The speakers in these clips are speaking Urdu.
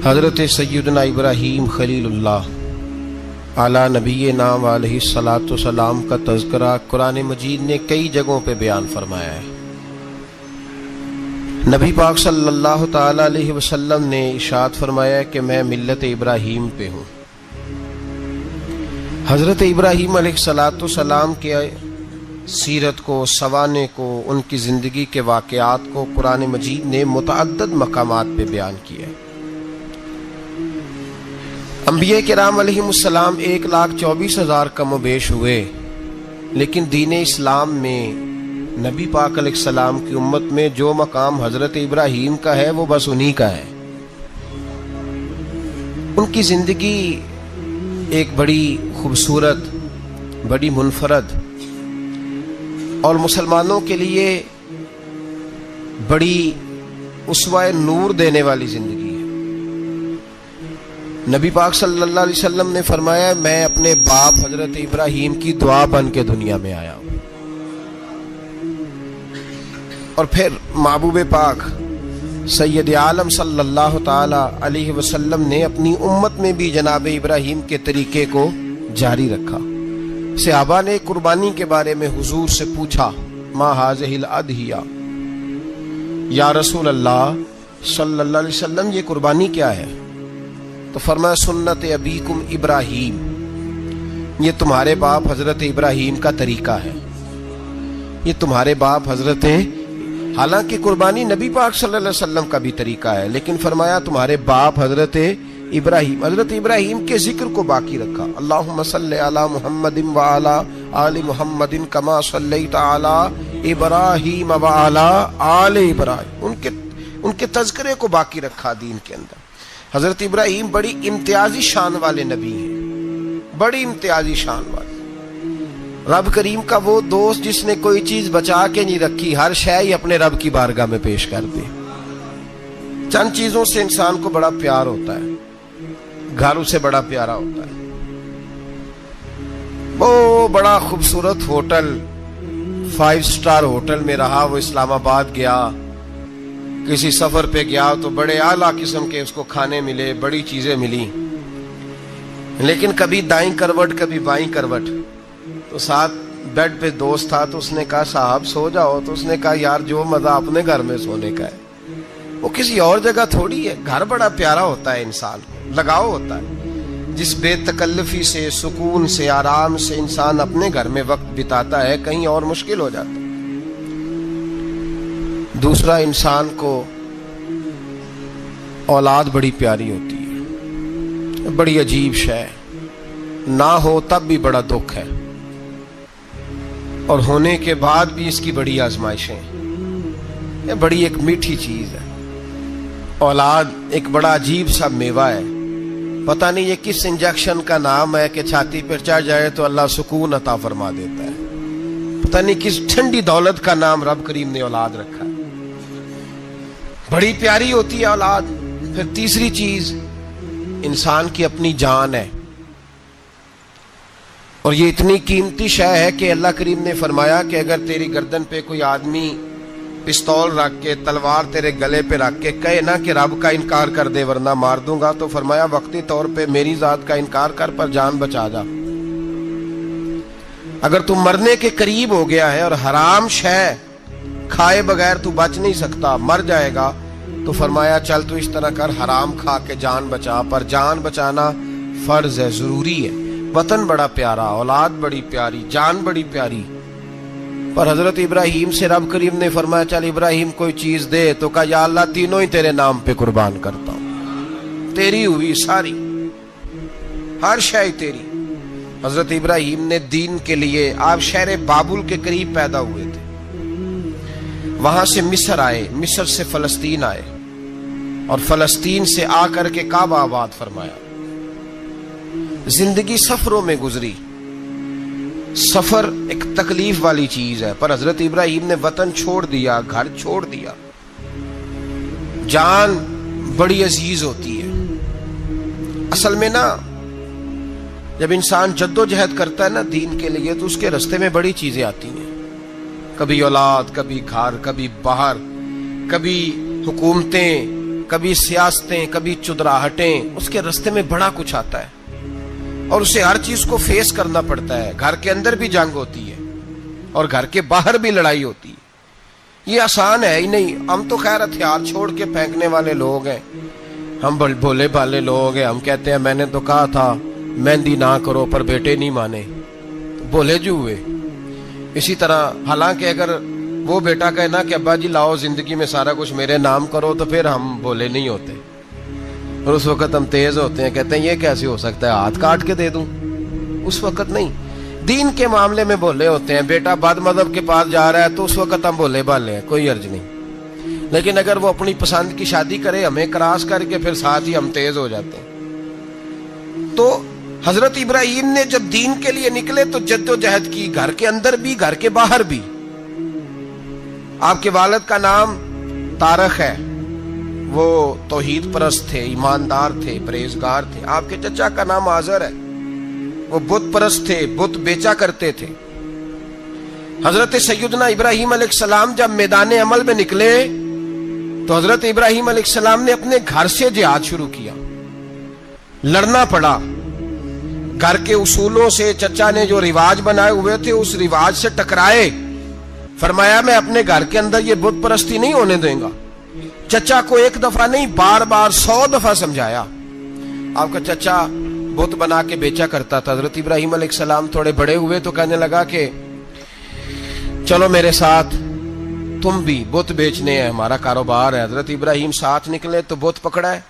حضرت سیدنا ابراہیم خلیل اللہ علی نبینا علیہ الصلاۃ والسلام کا تذکرہ قرآن مجید نے کئی جگہوں پہ بیان فرمایا ہے۔ نبی پاک صلی اللہ تعالی علیہ وسلم نے ارشاد فرمایا ہے کہ میں ملت ابراہیم پہ ہوں۔ حضرت ابراہیم علیہ الصلاۃ والسلام کے سیرت کو، سوانح کو، ان کی زندگی کے واقعات کو قرآن مجید نے متعدد مقامات پہ بیان کیا ہے۔ انبیاء کرام علیہم السلام 1,24,000 کم و بیش ہوئے، لیکن دین اسلام میں نبی پاک علیہ السلام کی امت میں جو مقام حضرت ابراہیم کا ہے وہ بس انہی کا ہے۔ ان کی زندگی ایک بڑی خوبصورت، بڑی منفرد اور مسلمانوں کے لیے بڑی اسوہ نور دینے والی زندگی ہے۔ نبی پاک صلی اللہ علیہ وسلم نے فرمایا میں اپنے باپ حضرت ابراہیم کی دعا بن کے دنیا میں آیا ہوں۔ اور پھر محبوب پاک سید عالم صلی اللہ تعالی علیہ وسلم نے اپنی امت میں بھی جناب ابراہیم کے طریقے کو جاری رکھا۔ صحابہ نے قربانی کے بارے میں حضور سے پوچھا ما ھذہ الاضحیہ، یا رسول اللہ صلی اللہ علیہ وسلم یہ قربانی کیا ہے؟ تو فرمایا سنت ابیکم ابراہیم، یہ تمہارے باپ حضرت ابراہیم کا طریقہ ہے، یہ تمہارے باپ حضرت، حالانکہ قربانی نبی پاک صلی اللہ علیہ وسلم کا بھی طریقہ ہے، لیکن فرمایا تمہارے باپ حضرت ابراہیم، حضرت ابراہیم کے ذکر کو باقی رکھا۔ اللہم صلی علی محمد وعلی آل محمد کما صلیت علی ابراہیم وعلی آل ابراہیم، ان کے تذکرے کو باقی رکھا دین کے اندر۔ حضرت ابراہیم بڑی امتیازی شان والے نبی ہیں، بڑی امتیازی شان والے۔ رب کریم کا وہ دوست جس نے کوئی چیز بچا کے نہیں رکھی، ہر شے ہی اپنے رب کی بارگاہ میں پیش کر دی۔ چند چیزوں سے انسان کو بڑا پیار ہوتا ہے، گھر اسے بڑا پیارا ہوتا ہے۔ وہ بڑا خوبصورت ہوٹل، 5 سٹار ہوٹل میں رہا، وہ اسلام آباد گیا، کسی سفر پہ گیا تو بڑے اعلیٰ قسم کے اس کو کھانے ملے، بڑی چیزیں ملی، لیکن کبھی دائیں کروٹ کبھی بائیں کروٹ۔ تو ساتھ بیڈ پہ دوست تھا تو اس نے کہا صاحب سو جاؤ، تو اس نے کہا یار جو مزہ اپنے گھر میں سونے کا ہے وہ کسی اور جگہ تھوڑی ہے۔ گھر بڑا پیارا ہوتا ہے، انسان لگاؤ ہوتا ہے، جس بے تکلفی سے، سکون سے، آرام سے انسان اپنے گھر میں وقت بتاتا ہے، کہیں اور مشکل ہو جاتا ہے۔ دوسرا، انسان کو اولاد بڑی پیاری ہوتی ہے، بڑی عجیب شے، نہ ہو تب بھی بڑا دکھ ہے، اور ہونے کے بعد بھی اس کی بڑی آزمائشیں ہیں۔ یہ بڑی ایک میٹھی چیز ہے۔ اولاد ایک بڑا عجیب سا میوہ ہے، پتہ نہیں یہ کس انجیکشن کا نام ہے کہ چھاتی پر چڑھ جائے تو اللہ سکون عطا فرما دیتا ہے، پتہ نہیں کس ٹھنڈی دولت کا نام رب کریم نے اولاد رکھا ہے۔ بڑی پیاری ہوتی ہے اولاد۔ پھر تیسری چیز انسان کی اپنی جان ہے، اور یہ اتنی قیمتی شے ہے کہ اللہ کریم نے فرمایا کہ اگر تیری گردن پہ کوئی آدمی پستول رکھ کے، تلوار تیرے گلے پہ رکھ کے کہے نا کہ رب کا انکار کر دے ورنہ مار دوں گا، تو فرمایا وقتی طور پہ میری ذات کا انکار کر پر جان بچا جا۔ اگر تم مرنے کے قریب ہو گیا ہے اور حرام شے کھائے بغیر تو بچ نہیں سکتا، مر جائے گا، تو فرمایا چل تو اس طرح کر حرام کھا کے جان بچا، پر جان بچانا فرض ہے، ضروری ہے۔ وطن بڑا پیارا، اولاد بڑی پیاری، جان بڑی پیاری، پر حضرت ابراہیم سے رب کریم نے فرمایا چل ابراہیم کوئی چیز دے، تو کہا یا اللہ تینوں ہی تیرے نام پہ قربان کرتا ہوں، تیری ہوئی ساری، ہر شے تیری۔ حضرت ابراہیم نے دین کے لیے، آپ شہر بابل کے قریب پیدا ہوئے تھے، وہاں سے مصر آئے، مصر سے فلسطین آئے، اور فلسطین سے آ کر کے کعبہ آباد فرمایا۔ زندگی سفروں میں گزری، سفر ایک تکلیف والی چیز ہے، پر حضرت ابراہیم نے وطن چھوڑ دیا، گھر چھوڑ دیا۔ جان بڑی عزیز ہوتی ہے۔ اصل میں نا جب انسان جد و جہد کرتا ہے نا دین کے لیے، تو اس کے رستے میں بڑی چیزیں آتی ہیں، کبھی اولاد، کبھی گھر، کبھی باہر، کبھی حکومتیں، کبھی سیاستیں، کبھی چدراہٹیں، اس کے رستے میں بڑا کچھ آتا ہے اور اسے ہر چیز کو فیس کرنا پڑتا ہے. گھر کے اندر بھی جنگ ہوتی ہے اور گھر کے باہر بھی لڑائی ہوتی ہے. یہ آسان ہے ہی نہیں. ہم تو خیر ہتھیار چھوڑ کے پھینکنے والے لوگ ہیں، ہم بھولے بھالے لوگ ہیں. ہم کہتے ہیں میں نے تو کہا تھا مہندی نہ کرو، پر بیٹے نہیں مانے، بھولے جو ہوئے. اسی طرح حالانکہ اگر وہ بیٹا کہے نا کہ ابا جی لاؤ زندگی میں سارا کچھ میرے نام کرو، تو پھر ہم بھولے نہیں ہوتے، اور اس وقت ہم تیز ہوتے ہیں، کہتے ہیں یہ کیسے ہو سکتا ہے، ہاتھ کاٹ کے دے دوں. اس وقت نہیں. دین کے معاملے میں بھولے ہوتے ہیں. بیٹا بد مذہب کے پاس جا رہا ہے تو اس وقت ہم بھولے بھالے ہیں، کوئی عرض نہیں. لیکن اگر وہ اپنی پسند کی شادی کرے ہمیں کراس کر کے، پھر ساتھ ہی ہم تیز ہو جاتے ہیں. تو حضرت ابراہیم نے جب دین کے لیے نکلے تو جد و جہد کی، گھر کے اندر بھی گھر کے باہر بھی. آپ کے والد کا نام طارق ہے، وہ توحید پرست تھے، ایماندار تھے، پرہیزگار تھے. آپ کے چچا کا نام آزر ہے، وہ بت پرست تھے، بت بیچا کرتے تھے. حضرت سیدنا ابراہیم علیہ السلام جب میدان عمل میں نکلے تو حضرت ابراہیم علیہ السلام نے اپنے گھر سے جہاد شروع کیا. لڑنا پڑا. گھر کے اصولوں سے، چچا نے جو رواج بنائے ہوئے تھے اس رواج سے ٹکرائے. فرمایا میں اپنے گھر کے اندر یہ بت پرستی نہیں ہونے دیں گا. چچا کو ایک دفعہ نہیں، بار بار 100 دفعہ سمجھایا. آپ کا چچا بت بنا کے بیچا کرتا تھا. حضرت ابراہیم علیہ السلام تھوڑے بڑے ہوئے تو کہنے لگا کہ چلو میرے ساتھ، تم بھی بت بیچنے ہیں، ہمارا کاروبار ہے. حضرت ابراہیم ساتھ نکلے تو بت پکڑا ہے.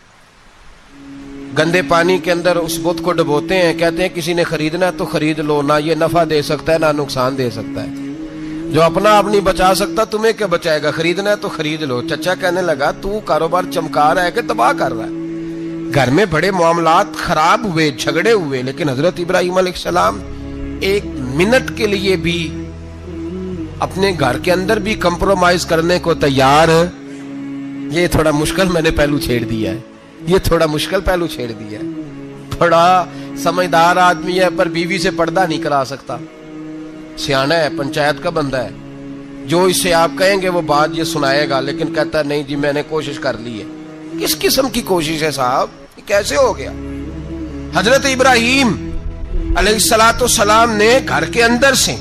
گندے پانی کے اندر اس بت کو ڈبوتے ہیں، کہتے ہیں کسی نے خریدنا ہے تو خرید لو، نہ یہ نفع دے سکتا ہے نہ نقصان دے سکتا ہے. جو اپنا آپ نہیں بچا سکتا تمہیں کیا بچائے گا، خریدنا ہے تو خرید لو. چچا کہنے لگا تو کاروبار چمکا رہا ہے کہ تباہ کر رہا ہے. گھر میں بڑے معاملات خراب ہوئے، جھگڑے ہوئے، لیکن حضرت ابراہیم علیہ السلام ایک منٹ کے لیے بھی اپنے گھر کے اندر بھی کمپرومائز کرنے کو تیار. یہ تھوڑا مشکل میں نے پہلو چھیڑ دیا ہے، یہ تھوڑا مشکل پہلو چھیڑ دیا ہے. بڑا سمجھدار آدمی ہے پر بیوی سے پردہ نہیں کرا سکتا. سیانا ہے، پنچایت کا بندہ ہے، جو اس سے آپ کہیں گے وہ بات یہ سنائے گا، لیکن کہتا ہے نہیں جی میں نے کوشش کر لی ہے. کس قسم کی کوشش ہے صاحب، یہ کیسے ہو گیا؟ حضرت ابراہیم علیہ السلام نے گھر کے اندر سے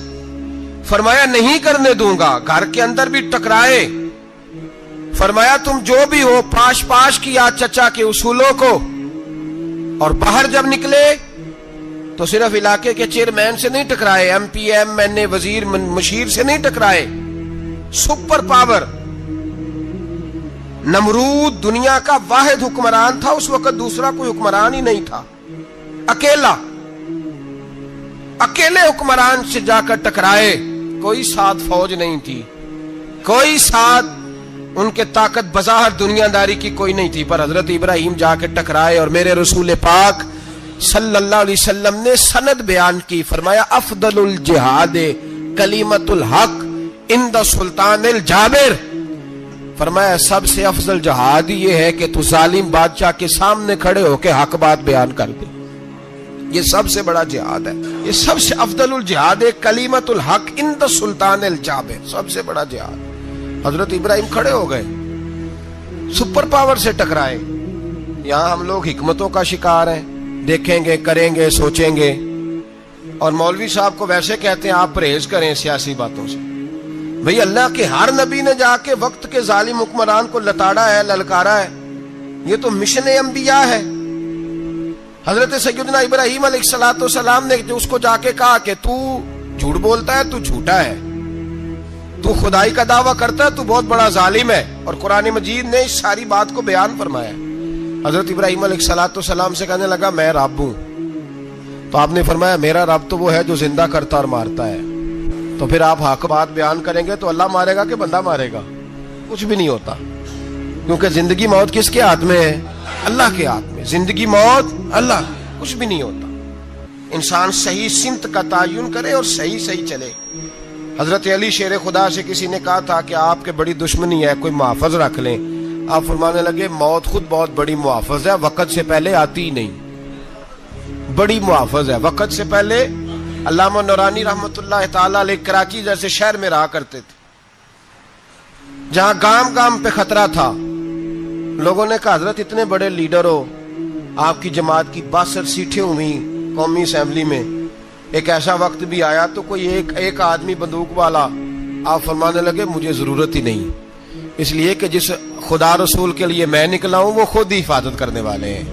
فرمایا نہیں کرنے دوں گا. گھر کے اندر بھی ٹکرائے. فرمایا تم جو بھی ہو، پاش پاش کیا چچا کے اصولوں کو. اور باہر جب نکلے تو صرف علاقے کے چیئرمین سے نہیں ٹکرائے، ایم پی ایم این اے وزیر مشیر سے نہیں ٹکرائے. سپر پاور نمرود دنیا کا واحد حکمران تھا اس وقت، دوسرا کوئی حکمران ہی نہیں تھا. اکیلے حکمران سے جا کر ٹکرائے. کوئی ساتھ فوج نہیں تھی، کوئی ساتھ ان کے طاقت بظاہر دنیا داری کی کوئی نہیں تھی، پر حضرت ابراہیم جا کے ٹکرائے. اور میرے رسول پاک صلی اللہ علیہ وسلم نے سند بیان کی. فرمایا افضل الجہاد کلمۃ الحق عند سلطان الجابر. فرمایا سب سے افضل جہاد یہ ہے کہ تو ظالم بادشاہ کے سامنے کھڑے ہو کے حق بات بیان کر دے. یہ سب سے بڑا جہاد ہے. یہ سب سے افضل الجہاد کلمۃ الحق عند سلطان الجابر، سب سے بڑا جہاد. حضرت ابراہیم کھڑے ہو گئے، سپر پاور سے ٹکرائے. یہاں ہم لوگ حکمتوں کا شکار ہیں، دیکھیں گے، کریں گے، سوچیں گے. اور مولوی صاحب کو ویسے کہتے ہیں آپ پرہیز کریں سیاسی باتوں سے. بھئی اللہ کے ہر نبی نے جا کے وقت کے ظالم حکمران کو لتاڑا ہے، للکارا ہے. یہ تو مشن انبیاء ہے. حضرت سیدنا ابراہیم علیہ السلام نے جو اس کو جا کے کہا کہ تو جھوٹ بولتا ہے، تو جھوٹا ہے، تو خدائی کا دعویٰ کرتا ہے، تو بہت بڑا ظالم ہے. اور قرآن مجید نے اس ساری بات کو بیان فرمایا. حضرت ابراہیم علیہ السلام سے کہنے لگا میں رب ہوں. تو آپ نے فرمایا میرا رب تو وہ ہے جو زندہ کرتا اور مارتا ہے. تو پھر آپ حق بات بیان کریں گے تو اللہ مارے گا کہ بندہ مارے گا؟ کچھ بھی نہیں ہوتا، کیونکہ زندگی موت کس کے ہاتھ میں ہے؟ اللہ کے ہاتھ میں. زندگی موت اللہ، کچھ بھی نہیں ہوتا. انسان صحیح سمت کا تعین کرے اور صحیح چلے. حضرت علی شیر خدا سے کسی نے کہا تھا کہ آپ کے بڑی دشمنی ہے، کوئی محافظ رکھ لیں. آپ فرمانے لگے موت خود بہت بڑی محافظ ہے، وقت سے پہلے آتی ہی نہیں. بڑی محافظ ہے، وقت سے پہلے. علامہ نورانی رحمت اللہ تعالی علیہ کراچی جیسے شہر میں رہا کرتے تھے، جہاں گام گام پہ خطرہ تھا. لوگوں نے کہا حضرت اتنے بڑے لیڈر ہو, آپ کی جماعت کی 62 سیٹیں ہوئی قومی اسمبلی میں, ایک ایسا وقت بھی آیا تو کوئی ایک آدمی بندوق والا, آپ فرمانے لگے مجھے ضرورت ہی نہیں, اس لیے کہ جس خدا رسول کے لیے میں نکلا ہوں وہ خود ہی حفاظت کرنے والے ہیں,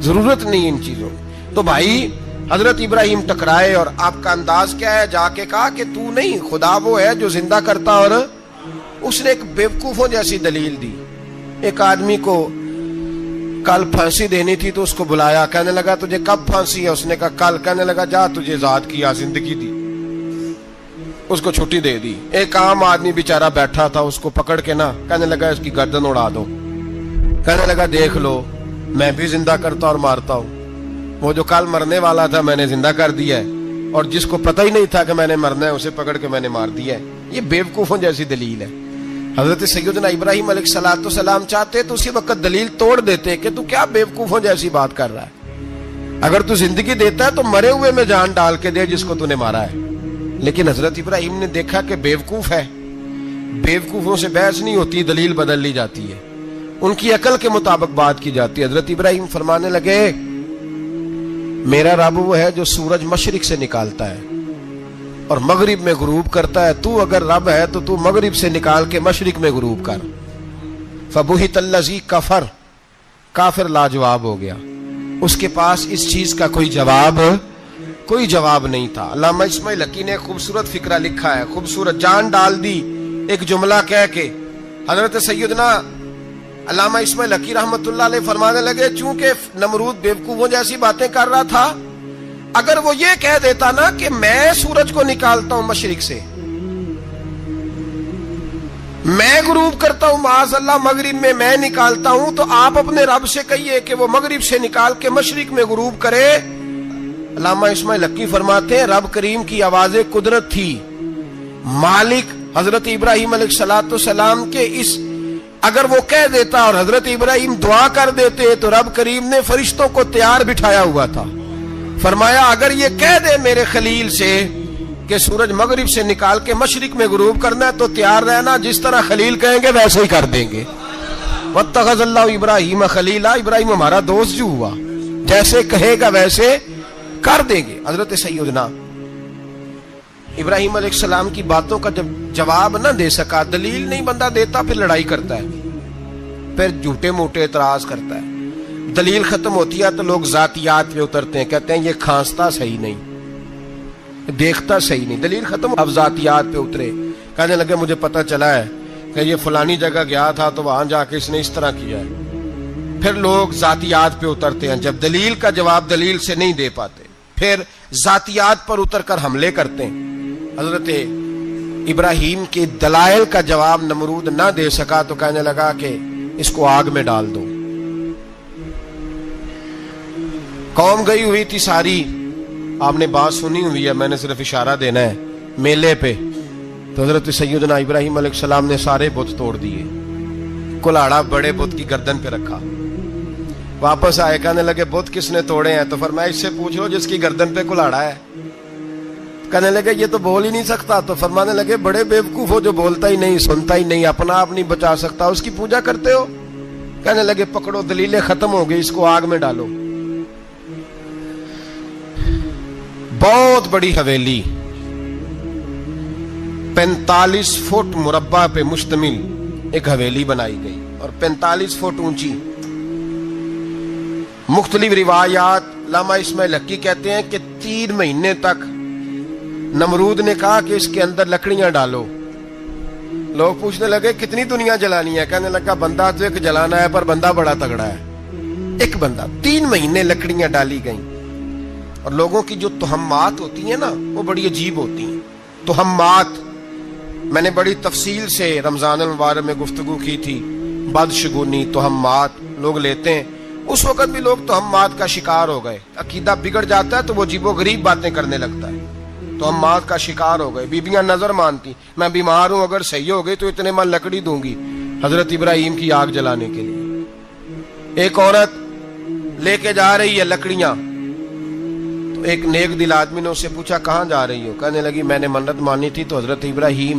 ضرورت نہیں ان چیزوں. تو بھائی حضرت ابراہیم ٹکرائے, اور آپ کا انداز کیا ہے؟ جا کے کہا کہ تو نہیں, خدا وہ ہے جو زندہ کرتا. اور اس نے ایک بیوقوفوں جیسی دلیل دی. ایک آدمی کو کل پھانسی دینی تھی تو اس کو بلایا, کہنے لگا تجھے کب پھانسی ہے؟ اس نے کہا کل. کہنے لگا جا تجھے ذات کیا زندگی دی, اس کو چھٹی دے دی. ایک عام آدمی بیچارہ بیٹھا تھا, اس کو پکڑ کے نا کہنے لگا اس کی گردن اڑا دو. کہنے لگا دیکھ لو میں بھی زندہ کرتا اور مارتا ہوں, وہ جو کل مرنے والا تھا میں نے زندہ کر دیا ہے, اور جس کو پتہ ہی نہیں تھا کہ میں نے مرنا ہے اسے پکڑ کے میں نے مار دیا ہے. یہ بیوقوفوں جیسی دلیل ہے. حضرت سیدنا ابراہیم علیہ الصلوۃ والسلام چاہتے تو اسی وقت دلیل توڑ دیتے کہ تو کیا بیوقوفوں جیسی بات کر رہا ہے, اگر تو زندگی دیتا ہے تو مرے ہوئے میں جان ڈال کے دے جس کو تو نے مارا ہے. لیکن حضرت ابراہیم نے دیکھا کہ بیوقوف ہے, بیوقوفوں سے بحث نہیں ہوتی, دلیل بدل لی جاتی ہے, ان کی عقل کے مطابق بات کی جاتی ہے. حضرت ابراہیم فرمانے لگے میرا رب وہ ہے جو سورج مشرق سے نکالتا ہے اور مغرب میں غروب کرتا ہے, تو اگر رب ہے تو تو مغرب سے نکال کے مشرق میں غروب کر. فبہت الذی کفر, کافر لاجواب ہو گیا, اس کے پاس اس چیز کا کوئی جواب نہیں تھا. علامہ اسماعیل حقی نے خوبصورت فقرہ لکھا ہے, خوبصورت جان ڈال دی ایک جملہ کہہ کے. حضرت سیدنا علامہ اسماعیل حقی رحمت اللہ علیہ فرمانے لگے چونکہ نمرود بیوقوفوں جیسی باتیں کر رہا تھا, اگر وہ یہ کہہ دیتا نا کہ میں سورج کو نکالتا ہوں مشرق سے, میں غروب کرتا ہوں معاذ اللہ مغرب میں میں نکالتا ہوں, تو آپ اپنے رب سے کہیے کہ وہ مغرب سے نکال کے مشرق میں غروب کرے. علامہ اسماعیل حقی فرماتے ہیں رب کریم کی آواز قدرت تھی, مالک حضرت ابراہیم علیہ الصلوۃ والسلام کے اس, اگر وہ کہہ دیتا اور حضرت ابراہیم دعا کر دیتے تو رب کریم نے فرشتوں کو تیار بٹھایا ہوا تھا. فرمایا اگر یہ کہہ دے میرے خلیل سے کہ سورج مغرب سے نکال کے مشرق میں غروب کرنا ہے تو تیار رہنا, جس طرح خلیل کہیں گے ویسے ہی کر دیں گے. واتخذ اللہ ابراہیم خلیلا, ابراہیم ہمارا دوست جو ہوا, جیسے کہے گا ویسے کر دیں گے. حضرت سیدنا ابراہیم علیہ السلام کی باتوں کا جب جواب نہ دے سکا, دلیل نہیں بندہ دیتا, پھر لڑائی کرتا ہے, پھر جھوٹے موٹے اعتراض کرتا ہے. دلیل ختم ہوتی ہے تو لوگ ذاتیات پہ اترتے ہیں, کہتے ہیں یہ کھانستا صحیح نہیں, دیکھتا صحیح نہیں. دلیل ختم, اب ذاتیات پہ اترے, کہنے لگے مجھے پتہ چلا ہے کہ یہ فلانی جگہ گیا تھا تو وہاں جا کے اس نے اس طرح کیا ہے. پھر لوگ ذاتیات پہ اترتے ہیں, جب دلیل کا جواب دلیل سے نہیں دے پاتے پھر ذاتیات پر اتر کر حملے کرتے ہیں. حضرت ابراہیم کے دلائل کا جواب نمرود نہ دے سکا تو کہنے لگا کہ اس کو آگ میں ڈال دو. قوم گئی ہوئی تھی ساری, آپ نے بات سنی ہوئی ہے, میں نے صرف اشارہ دینا ہے, میلے پہ. تو حضرت سیدنا ابراہیم علیہ السلام نے سارے بت توڑ دیے, کلاڑا بڑے بت کی گردن پہ رکھا. واپس آئے, کہنے لگے بت کس نے توڑے ہیں؟ تو فرمایا اس سے پوچھ لو جس کی گردن پہ کلاڑا ہے. کہنے لگے یہ تو بول ہی نہیں سکتا. تو فرمانے لگے بڑے بیوقوف ہو, جو بولتا ہی نہیں, سنتا ہی نہیں, اپنا آپ نہیں بچا سکتا, اس کی پوجا کرتے ہو. کہنے لگے پکڑو, دلیلیں ختم ہو گئی, اس کو آگ میں ڈالو. بہت بڑی حویلی 45 فٹ مربع پہ مشتمل ایک حویلی بنائی گئی اور 45 فٹ اونچی. مختلف روایات, علامہ اسماعیل حقی کہتے ہیں کہ 3 مہینے تک نمرود نے کہا کہ اس کے اندر لکڑیاں ڈالو. لوگ پوچھنے لگے کتنی دنیا جلانی ہے؟ کہنے لگا بندہ تو ایک جلانا ہے, پر بندہ بڑا تگڑا ہے, ایک بندہ. 3 مہینے لکڑیاں ڈالی گئیں. اور لوگوں کی جو تہمات ہوتی ہیں نا وہ بڑی عجیب ہوتی ہیں. تہمات میں نے بڑی تفصیل سے رمضان المبارک میں گفتگو کی تھی. بدشگونی, تہمات لوگ لیتے ہیں. اس وقت بھی لوگ تہمات کا شکار ہو گئے. عقیدہ بگڑ جاتا ہے تو وہ عجیب و غریب باتیں کرنے لگتا ہے. تہمات کا شکار ہو گئے. بیبیاں نظر مانتی, میں بیمار ہوں, اگر صحیح ہو گئی تو اتنے من لکڑی دوں گی حضرت ابراہیم کی آگ جلانے کے لیے. ایک عورت لے کے جا رہی ہے لکڑیاں, تو ایک نیک دل آدمی نے اس سے پوچھا کہاں جا رہی ہو؟ کہنے لگی میں نے منت مانی تھی تو حضرت ابراہیم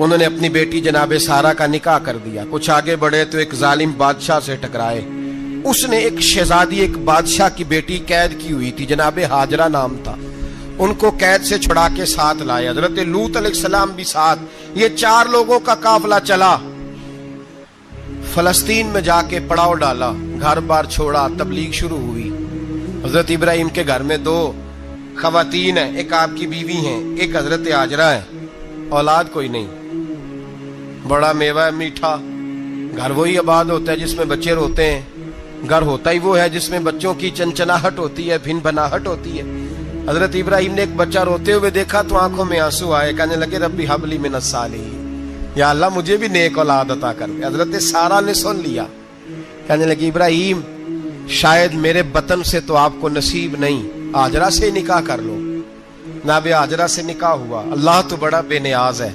انہوں نے اپنی بیٹی جناب سارہ کا نکاح کر دیا. کچھ آگے بڑھے تو ایک ظالم بادشاہ سے ٹکرائے. اس نے ایک شہزادی ایک بادشاہ کی بیٹی قید کی ہوئی تھی, جناب ہاجرہ نام تھا. ان کو قید سے چھڑا کے ساتھ لائے. حضرت لوط علیہ السلام بھی ساتھ. یہ 4 لوگوں کا قافلہ چلا. فلسطین میں جا کے پڑاؤ ڈالا, گھر بار چھوڑا, تبلیغ شروع ہوئی. حضرت ابراہیم کے گھر میں 2 خواتین ہیں, ایک آپ کی بیوی ہیں, ایک حضرت ہاجرہ ہے. اولاد کوئی نہیں. بڑا میوہ ہے میٹھا. گھر وہی آباد ہوتا ہے جس میں بچے روتے ہیں. گھر ہوتا ہی وہ ہے جس میں بچوں کی چنچناہٹ ہوتی ہے, بھن بھناہٹ ہوتی ہے. حضرت ابراہیم نے ایک بچہ روتے ہوئے دیکھا تو آنکھوں میں آنسو آئے. کہنے لگے ربی ہب لی من الصالحین, یا اللہ مجھے بھی نیک اولاد عطا کر دے. حضرت سارہ نے سن لیا. کہنے لگی ابراہیم شاید میرے بطن سے تو آپ کو نصیب نہیں, ہاجرہ سے نکاح کر لو. جناب ہاجرہ سے نکاح ہوا. اللہ تو بڑا بے نیاز ہے.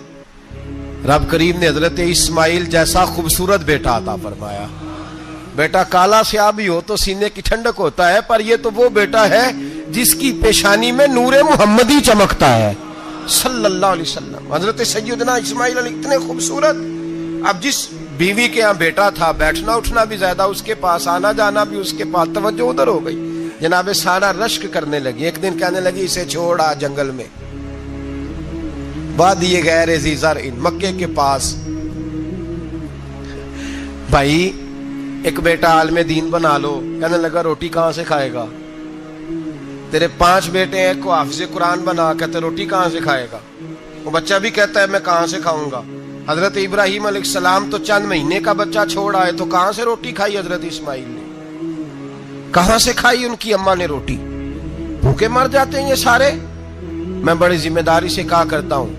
رب کریم نے حضرت اسماعیل جیسا خوبصورت بیٹا عطا فرمایا. بیٹا کالا سیاہ بھی ہو تو سینے کی ٹھنڈک ہوتا ہے, پر یہ تو وہ بیٹا ہے جس کی پیشانی میں نور محمدی چمکتا ہے صلی اللہ علیہ وسلم. حضرت سیدنا اسماعیل علیہ اتنے خوبصورت. اب جس بیوی کے ہاں بیٹا تھا, بیٹھنا اٹھنا بھی زیادہ اس کے پاس, آنا جانا بھی اس کے پاس, توجہ ادھر ہو گئی. جناب سارہ رشک کرنے لگی. ایک دن کہنے لگی اسے چھوڑ آ جنگل میں, وادی غیر ذی زرع, مکے کے پاس. بھائی ایک بیٹا عالم دین بنا لو. کہنے لگا روٹی کہاں سے کھائے گا؟ تیرے 5 بیٹے ہیں, کو حافظ قرآن بنا, کہتے روٹی کہاں سے کھائے گا؟ وہ بچہ بھی کہتا ہے میں کہاں سے کھاؤں گا. حضرت ابراہیم علیہ السلام تو چند مہینے کا بچہ چھوڑ آئے, تو کہاں سے روٹی کھائی حضرت اسماعیل نے؟ کہاں سے کھائی ان کی اماں نے روٹی؟ بھوکے مر جاتے ہیں یہ سارے. میں بڑی ذمہ داری سے کہا کرتا ہوں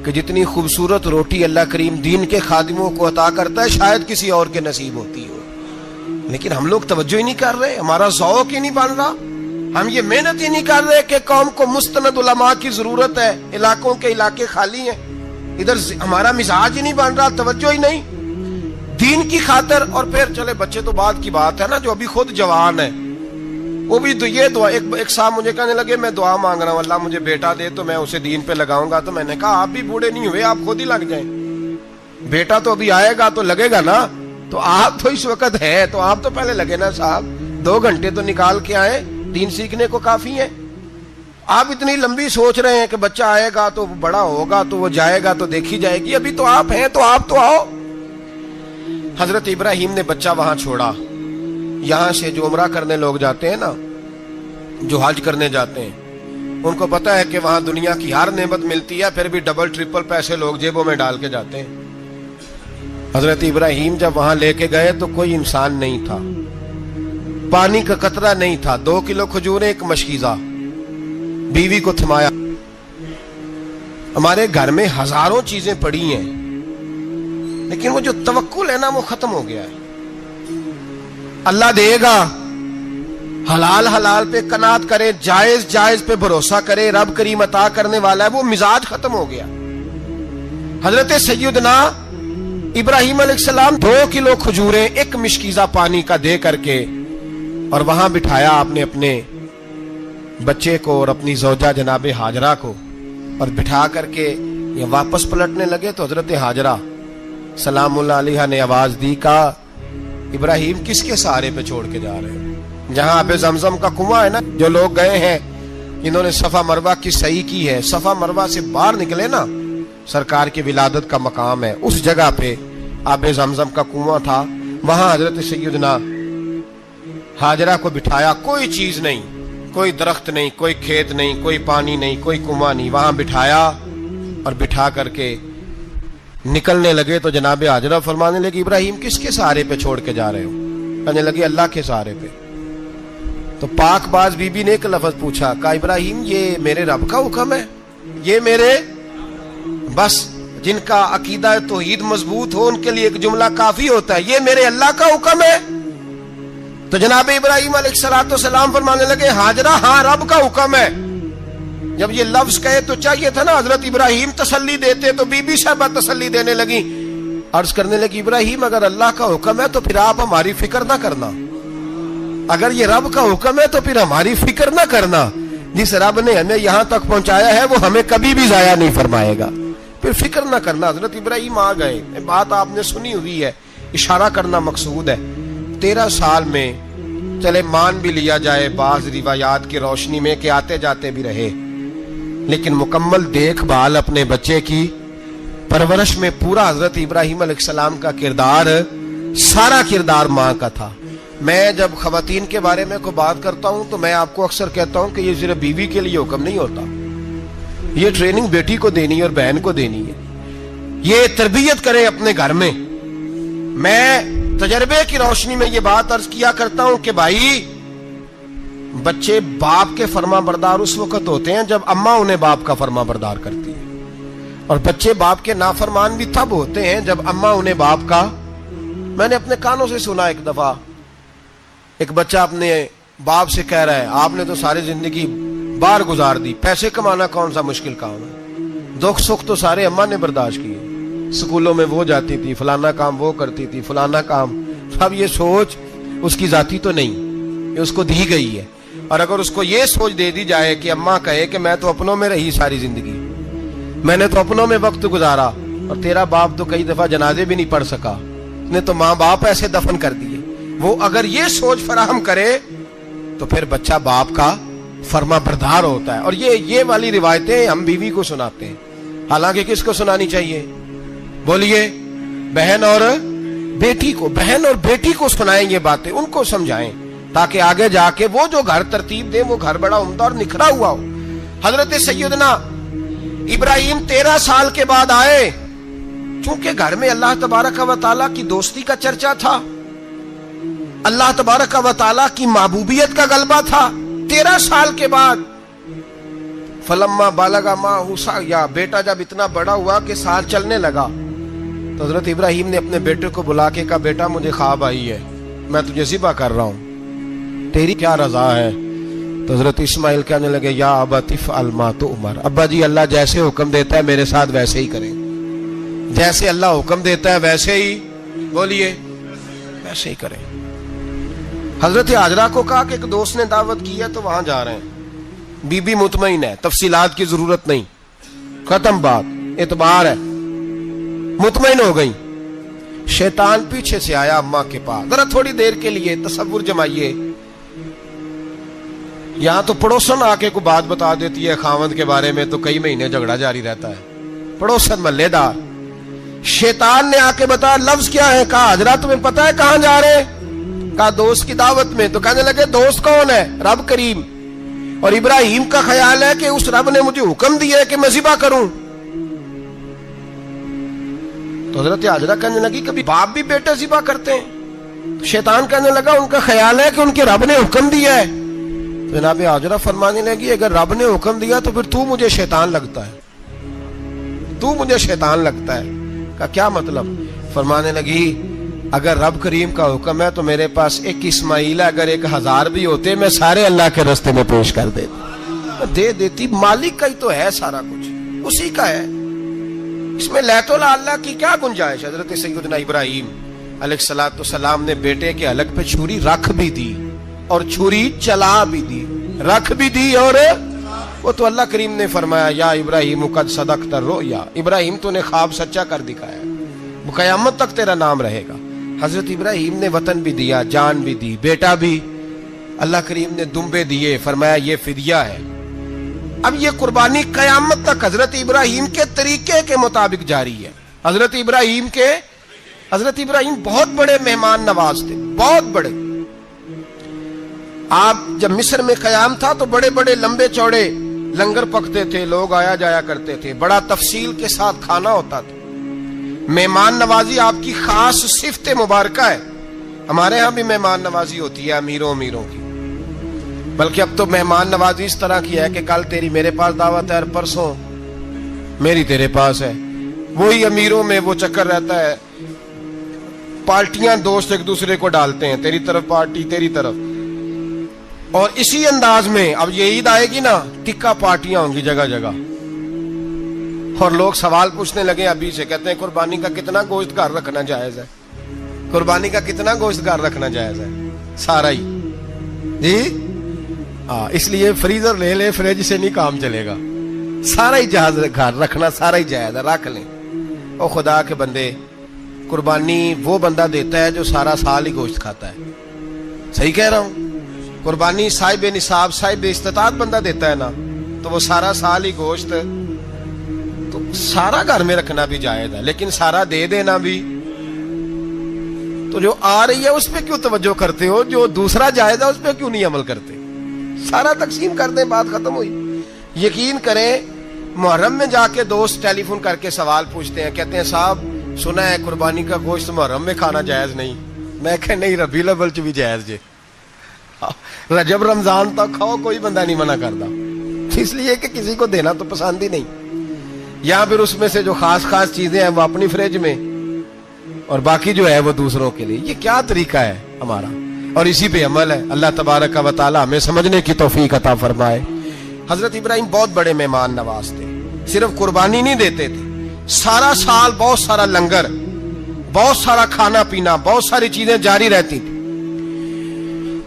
کہ جتنی خوبصورت روٹی اللہ کریم دین کے خادموں کو عطا کرتا ہے شاید کسی اور کے نصیب ہوتی ہو, لیکن ہم لوگ توجہ ہی نہیں کر رہے. ہمارا ذوق ہی نہیں بن رہا. ہم یہ محنت ہی نہیں کر رہے کہ قوم کو مستند علماء کی ضرورت ہے. علاقوں کے علاقے خالی ہیں, ادھر ہمارا مزاج ہی نہیں بن رہا, توجہ ہی نہیں دین کی خاطر. اور پھر چلے بچے تو بعد کی بات ہے نا, جو ابھی خود جوان ہے وہ بھی یہ دعا. ایک صاحب مجھے کہنے لگے میں دعا مانگ رہا ہوں اللہ مجھے بیٹا دے تو میں اسے دین پہ لگاؤں گا. تو میں نے کہا آپ بھی بوڑھے نہیں ہوئے, آپ خود ہی لگ جائیں. بیٹا تو ابھی آئے گا تو لگے گا نا. تو آپ تو اس وقت ہے تو آپ تو پہلے لگے نا صاحب. 2 گھنٹے تو نکال کے آئے, دین سیکھنے کو کافی ہے. آپ اتنی لمبی سوچ رہے ہیں کہ بچہ آئے گا تو بڑا ہوگا تو وہ جائے گا تو دیکھی جائے گی. ابھی تو آپ ہیں تو آپ تو آؤ. حضرت ابراہیم نے بچہ وہاں چھوڑا. یہاں سے جو عمرہ کرنے لوگ جاتے ہیں نا, جو حج کرنے جاتے ہیں, ان کو پتا ہے کہ وہاں دنیا کی ہر نعمت ملتی ہے, پھر بھی ڈبل ٹرپل پیسے لوگ جیبوں میں ڈال کے جاتے ہیں. حضرت ابراہیم جب وہاں لے کے گئے تو کوئی انسان نہیں تھا, پانی کا قطرہ نہیں تھا. 2 کلو کھجوریں, ایک مشکیزہ. بیوی کو تھمایا. ہمارے گھر میں ہزاروں چیزیں پڑی ہیں, لیکن وہ جو توکل ہے نا وہ ختم ہو گیا ہے. اللہ دے گا, حلال حلال پہ قناعت کرے, جائز جائز پہ بھروسہ کرے, رب کریم عطا کرنے والا ہے. وہ مزاج ختم ہو گیا. حضرت سیدنا ابراہیم علیہ السلام 2 کلو کھجوریں, ایک مشکیزہ پانی کا دے کر کے, اور وہاں بٹھایا آپ نے اپنے بچے کو اور اپنی زوجہ جناب ہاجرہ کو, اور بٹھا کر کے یہ واپس پلٹنے لگے. تو حضرت ہاجرہ سلام اللہ علیہ نے آواز دی, کہا ابراہیم کس کے سہارے پہ چھوڑ کے جا رہے ہیں؟ جہاں آب زمزم کا کنواں ہے نا, جو لوگ گئے ہیں جنہوں نے صفا مروہ کی صحیح کی ہے, صفا مروہ سے باہر نکلے نا, سرکار کی ولادت کا مقام ہے, اس جگہ پہ آب زمزم کا کنواں تھا. وہاں حضرت سیدنا ہاجرہ کو بٹھایا. کوئی چیز نہیں, کوئی درخت نہیں, کوئی کھیت نہیں, کوئی پانی نہیں, کوئی کنواں نہیں. وہاں بٹھایا اور بٹھا کر کے نکلنے لگے تو جناب ہاجرہ فرمانے لگی ابراہیم کس کے سہارے پہ چھوڑ کے جا رہے ہو؟ کہنے لگے اللہ کے سہارے پہ. تو پاک باز بی بی نے ایک لفظ پوچھا, کہا ابراہیم یہ میرے رب کا حکم ہے, یہ میرے, بس جن کا عقیدہ توحید مضبوط ہو ان کے لیے ایک جملہ کافی ہوتا ہے, یہ میرے اللہ کا حکم ہے. تو جناب ابراہیم علیہ السلام فرمانے لگے ہاجرہ ہاں رب کا حکم ہے. جب یہ لفظ کہے تو چاہیے تھا نا حضرت ابراہیم تسلی دیتے, تو بی بی صاحبہ تسلی دینے لگی. عرض کرنے لگی ابراہیم اگر اللہ کا حکم ہے تو پھر آپ ہماری فکر نہ کرنا. اگر یہ رب کا حکم ہے تو پھر ہماری فکر نہ کرنا. جس رب نے ہمیں یہاں تک پہنچایا ہے وہ ہمیں کبھی بھی ضائع نہیں فرمائے گا. پھر پھر فکر نہ کرنا. حضرت ابراہیم آ گئے, بات آپ نے سنی ہوئی ہے, اشارہ کرنا مقصود ہے. 13 سال میں چلے مان بھی لیا جائے بعض روایات کی روشنی میں کہ آتے جاتے بھی رہے, لیکن مکمل دیکھ بھال اپنے بچے کی پرورش میں پورا حضرت ابراہیم علیہ السلام کا کردار, سارا کردار ماں کا تھا. میں جب خواتین کے بارے میں کوئی بات کرتا ہوں تو میں آپ کو اکثر کہتا ہوں کہ یہ صرف بیوی کے لیے حکم نہیں ہوتا, یہ ٹریننگ بیٹی کو دینی ہے اور بہن کو دینی ہے. یہ تربیت کرے اپنے گھر میں. میں تجربے کی روشنی میں یہ بات عرض کیا کرتا ہوں کہ بھائی بچے باپ کے فرما بردار اس وقت ہوتے ہیں جب اماں انہیں باپ کا فرما بردار کرتی ہے, اور بچے باپ کے نافرمان بھی تب ہوتے ہیں جب اماں انہیں باپ کا. میں نے اپنے کانوں سے سنا ایک دفعہ ایک بچہ اپنے باپ سے کہہ رہا ہے آپ نے تو ساری زندگی باہر گزار دی, پیسے کمانا کون سا مشکل کام ہے, دکھ سکھ تو سارے اماں نے برداشت کیے, سکولوں میں وہ جاتی تھی, فلانا کام وہ کرتی تھی, فلانا کام. اب یہ سوچ اس کی ذاتی تو نہیں, یہ اس کو دی گئی ہے. اور اگر اس کو یہ سوچ دے دی جائے کہ اماں کہے کہ میں تو اپنوں میں رہی ساری زندگی, میں نے تو اپنوں میں وقت گزارا, اور تیرا باپ تو کئی دفعہ جنازے بھی نہیں پڑھ سکا, نے تو ماں باپ ایسے دفن کر دیے, وہ اگر یہ سوچ فراہم کرے تو پھر بچہ باپ کا فرما بردار ہوتا ہے. اور یہ والی روایتیں ہم بیوی کو سناتے ہیں, حالانکہ کس کو سنانی چاہیے بولیے؟ بہن اور بیٹی کو. بہن اور بیٹی کو سنائیں یہ باتیں, ان کو سمجھائیں تاکہ آگے جا کے وہ جو گھر ترتیب دے وہ گھر بڑا عمدہ اور نکھرا ہوا ہو. حضرت سیدنا ابراہیم 13 سال کے بعد آئے, چونکہ گھر میں اللہ تبارک و تعالیٰ کی دوستی کا چرچا تھا, اللہ تبارک و تعالیٰ کی محبوبیت کا غلبہ تھا. 13 سال کے بعد فلما بالغ معہ سعیا, بیٹا جب اتنا بڑا ہوا کہ سال چلنے لگا تو حضرت ابراہیم نے اپنے بیٹے کو بلا کے کہا بیٹا مجھے خواب آئی ہے, میں تجھے ذبح کر رہا ہوں, تیری کیا رضا ہے؟ تو حضرت اسماعیل کہنے لگے یا ابت افعل ما تؤمر, ابا جی اللہ جیسے حکم دیتا ہے میرے ساتھ ویسے ہی کریں, جیسے اللہ حکم دیتا ہے ویسے ہی بولیے ویسے ہی کریں. حضرت ہاجرہ کو کہا کہ ایک دوست نے دعوت کی ہے تو وہاں جا رہے ہیں, بی بی مطمئن ہے, تفصیلات کی ضرورت نہیں, ختم بات, اعتبار ہے, مطمئن ہو گئی. شیطان پیچھے سے آیا اماں کے پاس, ذرا تھوڑی دیر کے لیے تصور جمائیے, یہاں تو پڑوسن آ کے کوئی بات بتا دیتی ہے خاوند کے بارے میں تو کئی مہینے جھگڑا جاری رہتا ہے, پڑوسن محلے دار. شیطان نے آ کے بتایا لفظ کیا ہے, کہا حضرہ تمہیں پتا ہے کہاں جا رہے, کہا دوست کی دعوت میں. تو کہنے لگے دوست کون ہے؟ رب کریم, اور ابراہیم کا خیال ہے کہ اس رب نے مجھے حکم دیا ہے کہ میں ذبح کروں. تو حضرت ہاجرہ کہنے لگی کبھی باپ بھی بیٹے ذبح کرتے ہیں؟ شیطان کہنے لگا ان کا خیال ہے کہ ان کے رب نے حکم دیا ہے. جناب ہاجرہ فرمانے لگی اگر رب نے حکم دیا تو پھر تو مجھے شیطان لگتا ہے, تو مجھے شیطان لگتا ہے. کا کیا مطلب؟ فرمانے لگی اگر رب کریم کا حکم ہے تو میرے پاس ایک اسماعیل ہے, اگر 1000 بھی ہوتے میں سارے اللہ کے راستے میں پیش کر دے دیتی. مالک کا ہی تو ہے سارا کچھ, اسی کا ہے, اس میں لیت اللہ کی کیا گنجائش. حضرت سیدنا ابراہیم علیہ السلام نے بیٹے کے حلق پہ چھری رکھ بھی دی اور چھری چلا بھی دی, رکھ بھی دی, اور وہ تو اللہ کریم نے فرمایا یا ابراہیم قد صدقت الرؤیا, ابراہیم تو نے خواب سچا کر دکھایا, وہ قیامت تک تیرا نام رہے گا. حضرت ابراہیم نے وطن بھی دیا, جان بھی دی, بیٹا بھی, اللہ کریم نے دمبے دیے, فرمایا یہ فدیہ ہے. اب یہ قربانی قیامت تک حضرت ابراہیم کے طریقے کے مطابق جاری ہے. حضرت ابراہیم بہت بڑے مہمان نواز تھے, بہت بڑے. آپ جب مصر میں قیام تھا تو بڑے بڑے لمبے چوڑے لنگر پکتے تھے, لوگ آیا جایا کرتے تھے, بڑا تفصیل کے ساتھ کھانا ہوتا تھا. مہمان نوازی آپ کی خاص صفت مبارکہ ہے. ہمارے ہاں بھی مہمان نوازی ہوتی ہے امیروں کی, بلکہ اب تو مہمان نوازی اس طرح کی ہے کہ کل تیری میرے پاس دعوت ہے اور پرسوں میری تیرے پاس ہے. وہی امیروں میں وہ چکر رہتا ہے, پارٹیاں دوست ایک دوسرے کو ڈالتے ہیں, تیری طرف پارٹی تیری طرف. اور اسی انداز میں اب یہ عید آئے گی نا, ٹکا پارٹیاں ہوں گی جگہ جگہ, اور لوگ سوال پوچھنے لگے ابھی سے, کہتے ہیں قربانی کا کتنا گوشت گھر رکھنا جائز ہے, قربانی کا کتنا گوشت گھر رکھنا جائز ہے, سارا ہی جی. اس لیے فریزر لے لے, فریج سے نہیں کام چلے گا. سارا ہی جہاز گھر رکھنا سارا ہی جائز ہے، رکھ لیں۔ او خدا کے بندے، قربانی وہ بندہ دیتا ہے جو سارا سال ہی گوشت کھاتا ہے، صحیح کہہ رہا ہوں؟ قربانی صاحب نصاب صاحب استطاعت بندہ دیتا ہے نا، تو وہ سارا سال ہی گوشت، تو سارا گھر میں رکھنا بھی جائز ہے، لیکن سارا دے دینا بھی۔ تو جو آ رہی ہے اس پہ کیوں توجہ کرتے ہو؟ جو دوسرا جائز ہے اس پہ کیوں نہیں عمل کرتے؟ سارا تقسیم کر دیں، بات ختم ہوئی۔ یقین کریں، محرم میں جا کے دوست ٹیلی فون کر کے سوال پوچھتے ہیں، کہتے ہیں صاحب سنا ہے قربانی کا گوشت محرم میں کھانا جائز نہیں۔ میں کہ نہیں، ربیع الاول چ بھی جائز جے، رجب رمضان تک کھاؤ، کوئی بندہ نہیں منع کرتا، اس لیے کہ کسی کو دینا تو پسند ہی نہیں، یا پھر اس میں سے جو خاص خاص چیزیں ہیں وہ اپنی فریج میں، اور باقی جو ہے وہ دوسروں کے لیے۔ یہ کیا طریقہ ہے ہمارا؟ اور اسی پہ عمل ہے۔ اللہ تبارک و تعالی ہمیں سمجھنے کی توفیق عطا فرمائے۔ حضرت ابراہیم بہت بڑے مہمان نواز تھے، صرف قربانی نہیں دیتے تھے، سارا سال بہت سارا لنگر، بہت سارا کھانا پینا، بہت ساری چیزیں جاری رہتی تھی۔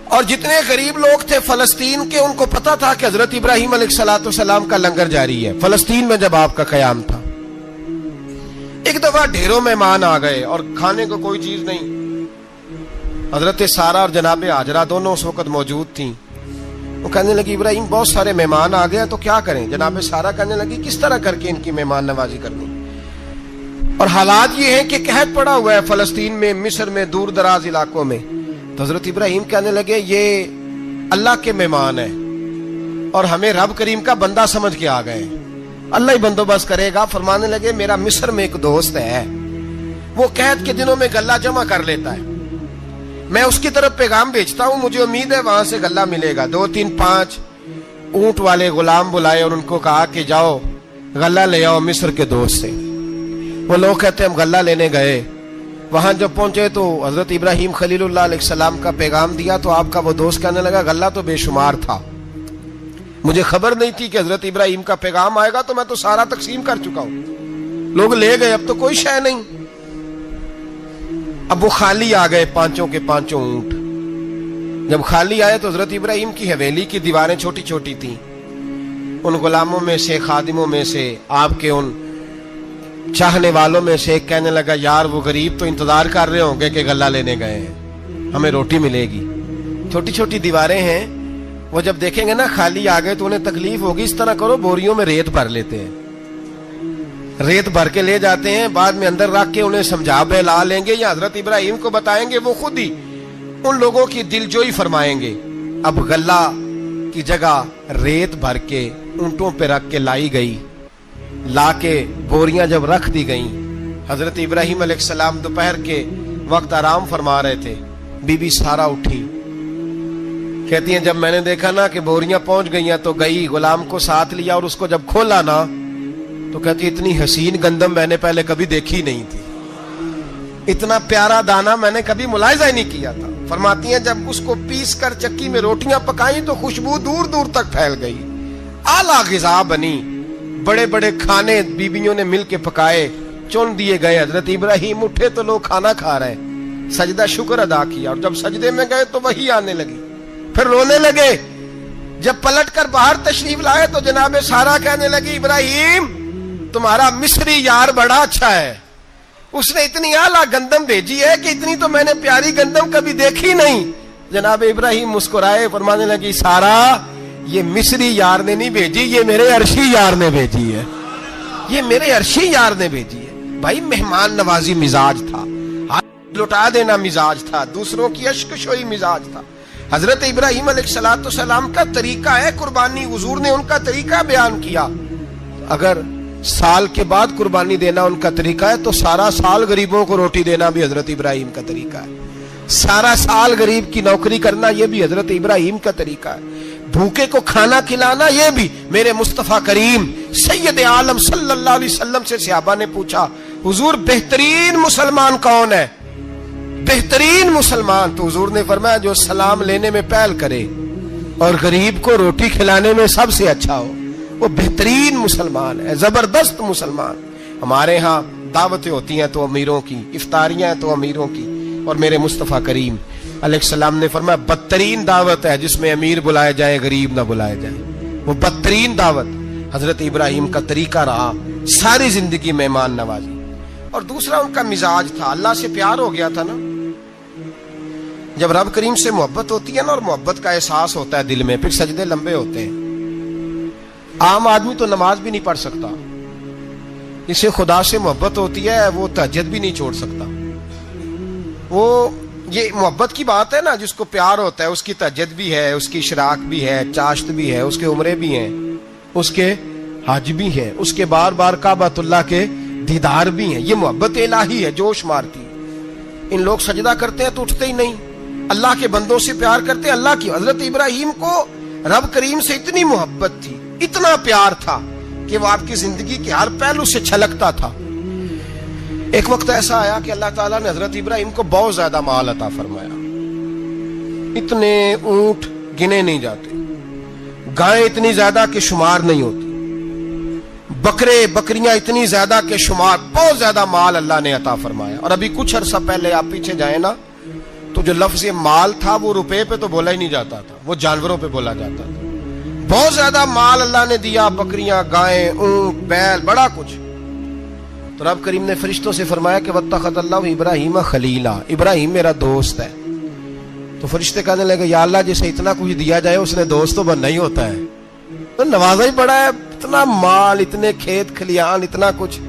اور جتنے غریب لوگ تھے فلسطین کے، ان کو پتا تھا کہ حضرت ابراہیم علیہ السلام کا لنگر جاری ہے فلسطین میں جب آپ کا قیام تھا۔ ایک دفعہ ڈھیروں مہمان آ گئے اور کھانے کو کوئی چیز نہیں۔ حضرت سارہ اور جناب ہاجرہ دونوں اس وقت موجود تھیں۔ وہ کہنے لگی ابراہیم بہت سارے مہمان آ گئے تو کیا کریں؟ جناب سارہ کہنے لگی کس طرح کر کے ان کی مہمان نوازی کرنی؟ اور حالات یہ ہیں کہ قحط پڑا ہوا ہے فلسطین میں، مصر میں، دور دراز علاقوں میں۔ تو حضرت ابراہیم کہنے لگے یہ اللہ کے مہمان ہیں اور ہمیں رب کریم کا بندہ سمجھ کے آ گئے، اللہ ہی بندوبست کرے گا۔ فرمانے لگے میرا مصر میں ایک دوست ہے، وہ قحط کے دنوں میں غلہ جمع کر لیتا ہے، میں اس کی طرف پیغام بھیجتا ہوں، مجھے امید ہے وہاں سے غلہ ملے گا۔ 2 3 5 اونٹ والے غلام بلائے اور ان کو کہا کہ جاؤ غلہ لے آؤ مصر کے دوست سے۔ وہ لوگ کہتے ہیں ہم غلہ لینے گئے، وہاں جب پہنچے تو حضرت ابراہیم خلیل اللہ علیہ السلام کا پیغام دیا تو آپ کا وہ دوست کہنے لگا غلہ تو بے شمار تھا، مجھے خبر نہیں تھی کہ حضرت ابراہیم کا پیغام آئے گا، تو میں تو سارا تقسیم کر چکا ہوں، لوگ لے گئے، اب تو کوئی شے نہیں۔ اب وہ خالی آ گئے 5 کے 5 اونٹ۔ جب خالی آئے تو حضرت ابراہیم کی حویلی کی دیواریں چھوٹی چھوٹی تھیں، ان غلاموں میں سے، خادموں میں سے، آپ کے ان چاہنے والوں میں سے ایک کہنے لگا یار وہ غریب تو انتظار کر رہے ہوں گے کہ غلہ لینے گئے ہیں، ہمیں روٹی ملے گی۔ چھوٹی چھوٹی دیواریں ہیں، وہ جب دیکھیں گے نا خالی آ گئے تو انہیں تکلیف ہوگی، اس طرح کرو بوریوں میں ریت بھر لیتے ہیں، ریت بھر کے لے جاتے ہیں، بعد میں اندر رکھ کے انہیں سمجھا بہلا لیں گے یا حضرت ابراہیم کو بتائیں گے، وہ خود ہی ان لوگوں کی دلجوئی فرمائیں گے۔ اب غلہ کی جگہ ریت بھر کے اونٹوں پہ رکھ کے لائی گئی، لا کے بوریاں جب رکھ دی گئیں، حضرت ابراہیم علیہ السلام دوپہر کے وقت آرام فرما رہے تھے، بی بی سارہ اٹھی، کہتی ہیں جب میں نے دیکھا نا کہ بوریاں پہنچ گئی ہیں تو گئی، غلام کو ساتھ لیا اور اس کو جب کھولا نا تو کہتی اتنی حسین گندم میں نے پہلے کبھی دیکھی نہیں تھی، اتنا پیارا دانا میں نے کبھی ملاحظہ ہی نہیں کیا تھا۔ فرماتی ہیں جب اس کو پیس کر چکی میں روٹیاں پکائیں تو خوشبو دور دور تک پھیل گئی، اعلیٰ غذا بنی، بڑے بڑے کھانے بیبیوں نے مل کے پکائے، چن دیے گئے، حضرت ابراہیم اٹھے تو لوگ کھانا کھا رہے ہیں، سجدہ شکر ادا کیا، اور جب سجدے میں گئے تو وحی آنے لگی، پھر رونے لگے۔ جب پلٹ کر باہر تشریف لائے تو جناب سارہ کہنے لگی ابراہیم تمہارا مصری یار بڑا اچھا ہے، اس نے اتنی اعلیٰ گندم بھیجی ہے کہ اتنی تو میں نے پیاری گندم کبھی دیکھی نہیں۔ جناب ابراہیم مسکرائے، فرمانے لگی سارہ یہ مصری یار نے نہیں بھیجی، یہ میرے عرشی یار نے بھیجی ہے، یہ میرے عرشی یار نے بھیجی ہے۔ بھائی مہمان نوازی مزاج تھا، ہاتھ لٹا دینا مزاج تھا، دوسروں کی اشک شوئی مزاج تھا۔ حضرت ابراہیم علیہ السلام کا طریقہ ہے قربانی، حضور نے ان کا طریقہ بیان کیا۔ اگر سال کے بعد قربانی دینا ان کا طریقہ ہے تو سارا سال غریبوں کو روٹی دینا بھی حضرت ابراہیم کا طریقہ ہے، سارا سال غریب کی نوکری کرنا یہ بھی حضرت ابراہیم کا طریقہ ہے، بھوکے کو کھانا کھلانا یہ بھی۔ میرے مصطفیٰ کریم سید عالم صلی اللہ علیہ وسلم سے صحابہ نے پوچھا حضور بہترین مسلمان کون ہے؟ بہترین مسلمان؟ تو حضور نے فرمایا جو سلام لینے میں پہل کرے اور غریب کو روٹی کھلانے میں سب سے اچھا ہو، وہ بہترین مسلمان ہے، زبردست مسلمان۔ ہمارے ہاں دعوتیں ہوتی ہیں تو امیروں کی، افطاریاں ہیں تو امیروں کی، اور میرے مصطفیٰ کریم علیہ السلام نے فرمایا بدترین دعوت ہے جس میں امیر بلائے جائیں غریب نہ بلائے جائیں، وہ بدترین دعوت۔ حضرت ابراہیم کا طریقہ رہا ساری زندگی مہمان نوازی. اور دوسرا ان کا مزاج تھا, اللہ سے پیار ہو گیا تھا نا. جب رب کریم سے محبت ہوتی ہے نا اور محبت کا احساس ہوتا ہے دل میں, پھر سجدے لمبے ہوتے ہیں. عام آدمی تو نماز بھی نہیں پڑھ سکتا, جسے خدا سے محبت ہوتی ہے وہ تہجد بھی نہیں چھوڑ سکتا. وہ یہ محبت کی بات ہے نا, جس کو پیار ہوتا ہے اس کی تہجد بھی ہے, اس کی اشراق بھی ہے, چاشت بھی ہے, اس کے عمرے بھی ہیں, اس کے حج بھی ہیں, اس کے بار بار کعبۃ اللہ کے دیدار بھی ہیں. یہ محبت الہی ہے, جوش مارتی. ان لوگ سجدہ کرتے ہیں تو اٹھتے ہی نہیں, اللہ کے بندوں سے پیار کرتے ہیں اللہ کی. حضرت ابراہیم کو رب کریم سے اتنی محبت تھی, اتنا پیار تھا کہ وہ آپ کی زندگی کے ہر پہلو سے چھلکتا تھا. ایک وقت ایسا آیا کہ اللہ تعالیٰ نے حضرت ابراہیم کو بہت زیادہ مال عطا فرمایا. اتنے اونٹ گنے نہیں جاتے, گائیں اتنی زیادہ کہ شمار نہیں ہوتی, بکرے بکریاں اتنی زیادہ کہ شمار, بہت زیادہ مال اللہ نے عطا فرمایا. اور ابھی کچھ عرصہ پہلے آپ پیچھے جائیں نا تو جو لفظ مال تھا وہ روپے پہ تو بولا ہی نہیں جاتا تھا, وہ جانوروں پہ بولا جاتا تھا. بہت زیادہ مال اللہ نے دیا, بکریاں, گائیں, اونٹ, بیل, بڑا کچھ. تو رب کریم نے فرشتوں سے فرمایا کہ واتخذ اللہ ابراہیم خلیلا, ابراہیم میرا دوست ہے. تو فرشتے کہنے لگے یا اللہ جسے اتنا کچھ دیا جائے اس نے دوست تو بننا ہی ہوتا ہے, تو نوازا ہی پڑا ہے, اتنا مال, اتنے کھیت کھلیان, اتنا کچھ.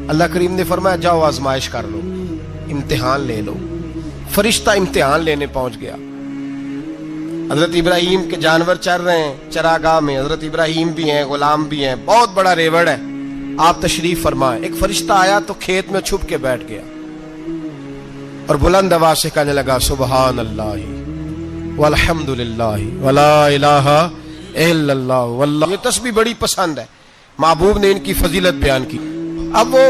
اللہ کریم نے فرمایا جاؤ آزمائش کر لو, امتحان لے لو. فرشتہ امتحان لینے پہنچ گیا. حضرت ابراہیم کے جانور چر رہے ہیں چراگاہ میں, حضرت ابراہیم بھی ہیں, غلام بھی ہیں, بہت بڑا ریوڑ ہے. آپ تشریف فرمائیں. ایک فرشتہ آیا تو کھیت میں چھپ کے بیٹھ گیا اور بلند آواز سے کہنے لگا سبحان اللہ والحمد للہ ولا الہ الا اللہ واللہ. یہ تسبیح بڑی پسند ہے, محبوب نے ان کی فضیلت بیان کی. اب وہ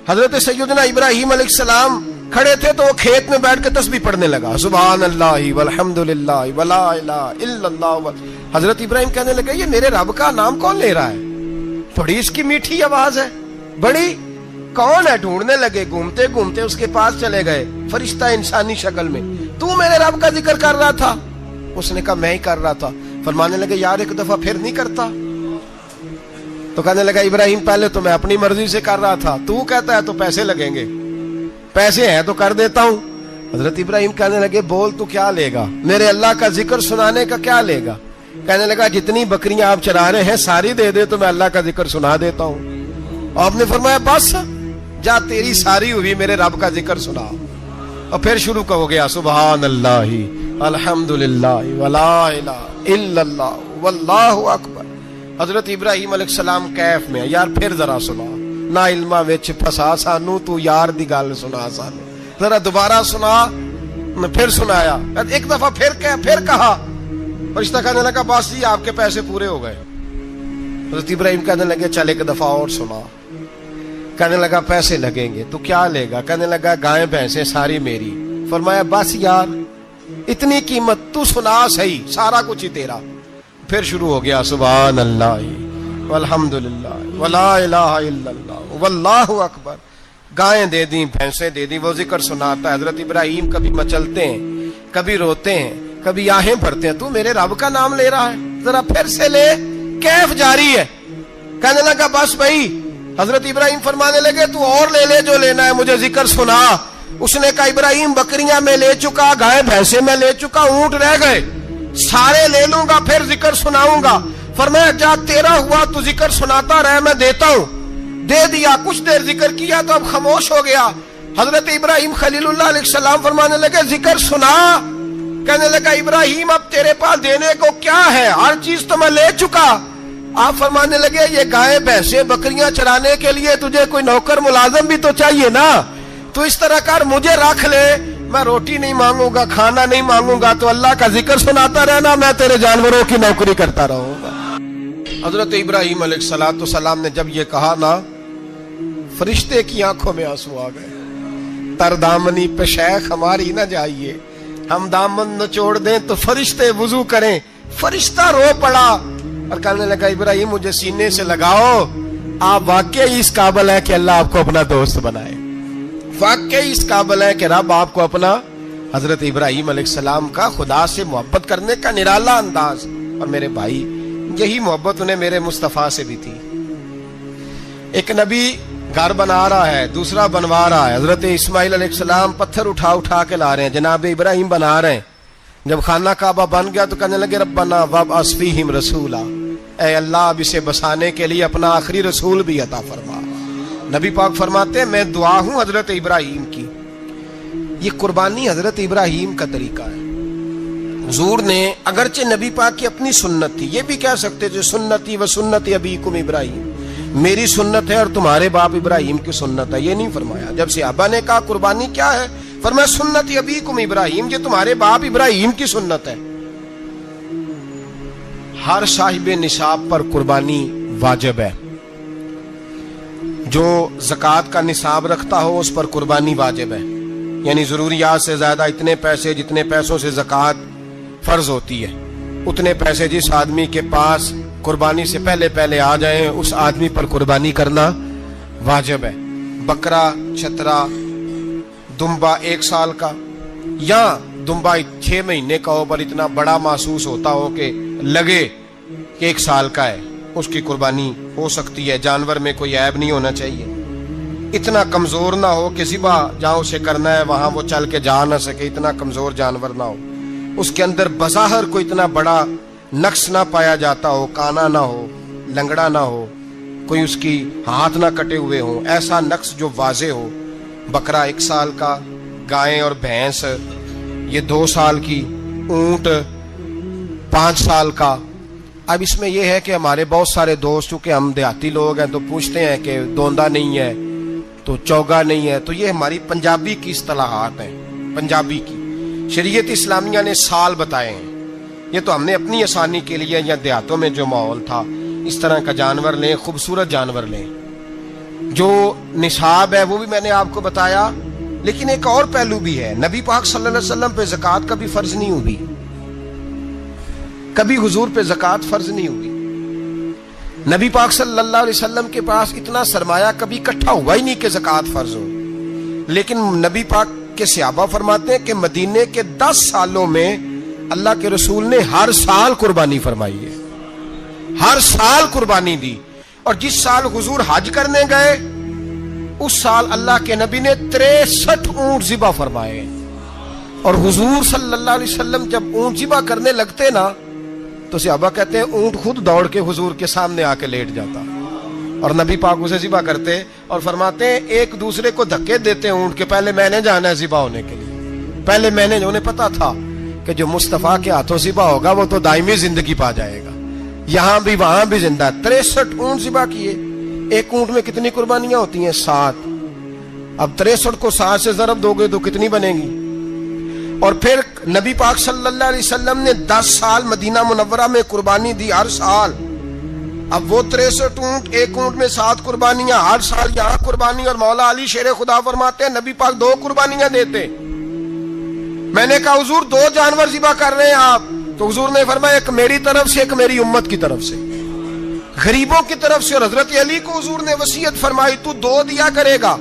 حضرت سیدنا ابراہیم علیہ السلام کھڑے تھے تو وہ کھیت میں بیٹھ کے تسبیح پڑھنے لگا سبحان اللہ والحمد للہ ولا الہ الا اللہ. حضرت ابراہیم کہنے لگے یہ میرے رب کا نام کون لے رہا ہے, بڑی اس کی میٹھی آواز ہے, بڑی کون ہے. ڈھونڈنے لگے, گھومتے گھومتے اس کے پاس چلے گئے, فرشتہ انسانی شکل میں. تو میرے رب کا ذکر کر رہا تھا؟ اس نے کہا میں ہی کر رہا تھا. فرمانے لگے یار ایک دفعہ پھر نہیں کرتا. تو کہنے لگا ابراہیم پہلے تو میں اپنی مرضی سے کر رہا تھا, تو کہتا ہے تو پیسے لگیں گے, پیسے ہیں تو کر دیتا ہوں. حضرت ابراہیم کہنے لگے بول تو کیا لے گا, میرے اللہ کا ذکر سنانے کا کیا لے گا. کہنے لگا جتنی بکریاں آپ چرا رہے ہیں ساری دے دے تو میں اللہ کا ذکر سنا دیتا ہوں. اور آپ نے فرمایا بس جا تیری ساری ہوئی, میرے رب کا ذکر سنا. اور پھر شروع ہو گیا سبحان اللہ الحمد للہ ولا الہ الا اللہ واللہ اکبر. حضرت ابراہیم علیہ السلام کیف میں, یار پھر ذرا سنا, نہ علما وچ پھسا سانو, تو یار دی گل سنا سانو, ذرا دوبارہ سنا. پھر سنایا, ایک دفعہ پھر کہا. فرشتہ کہنے لگا بس جی آپ کے پیسے پورے ہو گئے. حضرت ابراہیم کہنے لگے چل ایک دفعہ اور سنا. کہنے لگا پیسے لگیں گے, تو کیا لے گا. کہنے لگا گائیں بھینسیں ساری میری. فرمایا بس یار اتنی قیمت, تو سنا صحیح, سارا کچھ ہی تیرا. پھر شروع ہو گیا سبحان اللہ والحمد للہ ولا الہ الا اللہ واللہ اکبر. گائیں دے دیں, بھینسیں دے دیں, وہ ذکر سناتا ہے. حضرت ابراہیم کبھی مچلتے ہیں, کبھی روتے ہیں, کبھی آہیں بھرتے ہیں. تو میرے رب کا نام لے رہا ہے, ذرا پھر سے لے. کیف جاری ہے. کہنے لگا بس بھائی. حضرت ابراہیم فرمانے لگے تو اور لے لے جو لینا ہے, مجھے ذکر سنا. اس نے کہا ابراہیم بکریاں میں لے چکا, گائے بھینسیں میں لے چکا, اونٹ رہ گئے, سارے لے لوں گا پھر ذکر سناؤں گا. فرمایا جا تیرا ہوا تو ذکر سناتا رہ, میں دیتا ہوں. دے دیا, کچھ دیر ذکر کیا تو اب خاموش ہو گیا. حضرت ابراہیم خلیل اللہ علیہ السلام فرمانے لگے ذکر سنا. کہنے لگا ابراہیم اب تیرے پاس دینے کو کیا ہے, ہر چیز تو میں لے چکا. آپ فرمانے لگے یہ گائے بھینسیں بکریاں چرانے کے لیے تجھے کوئی نوکر ملازم بھی تو چاہیے نا. تو اس طرح کر, مجھے رکھ لے, میں روٹی نہیں مانگوں گا, کھانا نہیں مانگوں گا, تو اللہ کا ذکر سناتا رہنا, میں تیرے جانوروں کی نوکری کرتا رہوں گا. حضرت ابراہیم علیہ السلام نے جب یہ کہا نا, فرشتے کی آنکھوں میں آنسو آ گئے. تر دامنی پہ شیخ ہماری نہ جائیے, ہم دامن نچوڑ دیں تو فرشتے وضو کریں. فرشتہ رو پڑا اور کہنے لگا ابراہیم مجھے سینے سے لگاؤ, آپ واقعی اس قابل ہے کہ اللہ آپ کو اپنا دوست بنائے, واقعی اس قابل ہے کہ رب آپ کو اپنا. حضرت ابراہیم علیہ السلام کا خدا سے محبت کرنے کا نرالا انداز. اور میرے بھائی یہی محبت انہیں میرے مصطفیٰ سے بھی تھی۔ ایک نبی گھر بنا رہا ہے، دوسرا بنوا رہا ہے۔ حضرت اسماعیل علیہ السلام پتھر اٹھا اٹھا کے لا رہے ہیں، جناب ابراہیم بنا رہے ہیں۔ جب خانہ کعبہ بن گیا تو کہنے لگے ربنا وابعث فیہم رسولا، اے اللہ اب اسے بسانے کے لیے اپنا آخری رسول بھی عطا فرما۔ نبی پاک فرماتے ہیں میں دعا ہوں حضرت ابراہیم کی۔ یہ قربانی حضرت ابراہیم کا طریقہ ہے۔ حضور نے اگرچہ نبی پاک کی اپنی سنت تھی، یہ بھی کہہ سکتے تھے سنتی و سنت ابیکم ابراہیم، میری سنت ہے اور تمہارے باپ ابراہیم کی سنت ہے، یہ نہیں فرمایا۔ جب صحابہ نے کہا قربانی کیا ہے، فرمایا سنت ابیکم ابراہیم، یہ تمہارے باپ ابراہیم کی سنت ہے۔ ہر صاحب نصاب پر قربانی واجب ہے۔ جو زکوٰۃ کا نصاب رکھتا ہو اس پر قربانی واجب ہے، یعنی ضروریات سے زیادہ اتنے پیسے جتنے پیسوں سے زکوٰۃ فرض ہوتی ہے، اتنے پیسے جس آدمی کے پاس قربانی سے پہلے پہلے آ جائیں اس آدمی پر قربانی کرنا واجب ہے۔ بکرا، چھترا، دمبا 1 سال کا یا دمبا 6 مہینے کا ہو پر اتنا بڑا محسوس ہوتا ہو کہ لگے کہ 1 سال کا ہے، اس کی قربانی ہو سکتی ہے۔ جانور میں کوئی عیب نہیں ہونا چاہیے، اتنا کمزور نہ ہو کہ ذبح جہاں اسے کرنا ہے وہاں وہ چل کے جا نہ سکے، اتنا کمزور جانور نہ ہو، اس کے اندر بظاہر کوئی اتنا بڑا نقص نہ پایا جاتا ہو، کانا نہ ہو، لنگڑا نہ ہو، کوئی اس کی ہاتھ نہ کٹے ہوئے ہوں، ایسا نقص جو واضح ہو۔ بکرا 1 سال کا، گائیں اور بھینس یہ 2 سال کی، اونٹ 5 سال کا۔ اب اس میں یہ ہے کہ ہمارے بہت سارے دوست چونکہ ہم دیہاتی لوگ ہیں تو پوچھتے ہیں کہ دوندا نہیں ہے تو چوگا نہیں ہے، تو یہ ہماری پنجابی کی اصطلاحات ہیں، پنجابی کی۔ شریعت اسلامیہ نے سال بتائے ہیں، یہ تو ہم نے اپنی آسانی کے لیے، یا دیہاتوں میں جو ماحول تھا اس طرح کا جانور لیں، خوبصورت جانور لیں۔ جو نصاب ہے وہ بھی میں نے آپ کو بتایا، لیکن ایک اور پہلو بھی ہے۔ نبی پاک صلی اللہ علیہ وسلم پہ زکوٰۃ کبھی فرض نہیں ہوئی، کبھی حضور پہ زکوٰۃ فرض نہیں ہوئی۔ نبی پاک صلی اللہ علیہ وسلم کے پاس اتنا سرمایہ کبھی اکٹھا ہوا ہی نہیں کہ زکوٰۃ فرض ہو، لیکن نبی پاک کے صحابہ فرماتے ہیں کہ مدینے کے 10 سالوں میں اللہ کے رسول نے ہر سال قربانی فرمائی ہے، ہر سال قربانی دی۔ اور جس سال حضور حج کرنے گئے اس سال اللہ کے نبی نے 63 اونٹ ذبح فرمائے، اور حضور صلی اللہ علیہ وسلم جب اونٹ ذبح کرنے لگتے نا تو صحابہ کہتے ہیں اونٹ خود دوڑ کے حضور کے سامنے آ کے لیٹ جاتا، اور نبی پاک اسے ذبح کرتے اور فرماتے ہیں ایک دوسرے کو دھکے دیتے اونٹ کے، پہلے میں نے جانا ہے ذبح ہونے کے لیے، پہلے میں نے، انہیں پتا تھا کہ جو مصطفیٰ کے ہاتھوں ذبح ہوگا وہ تو دائمی زندگی پا جائے گا، یہاں بھی وہاں بھی زندہ۔ 63 اونٹ ذبح کیے۔ ایک اونٹ میں کتنی قربانیاں ہوتی ہیں؟ 7۔ اب 63 کو 7 سے ضرب دو گے تو کتنی بنے گی؟ اور پھر نبی پاک صلی اللہ علیہ وسلم نے 10 سال مدینہ منورہ میں قربانی دی، ہر سال۔ اب وہ 63 اونٹ، ایک اونٹ میں 7 قربانیاں، ہر سال یہاں قربانی۔ اور مولا علی شیر خدا فرماتے ہیں نبی پاک 2 قربانیاں دیتے۔ میں نے کہا حضور 2 جانور ذبح کر رہے ہیں آپ، تو حضور نے فرمایا ایک میری طرف سے، ایک میری امت کی طرف سے، غریبوں کی طرف سے۔ اور حضرت علی کو حضور نے وصیت فرمائی تو 2 دیا کرے گا۔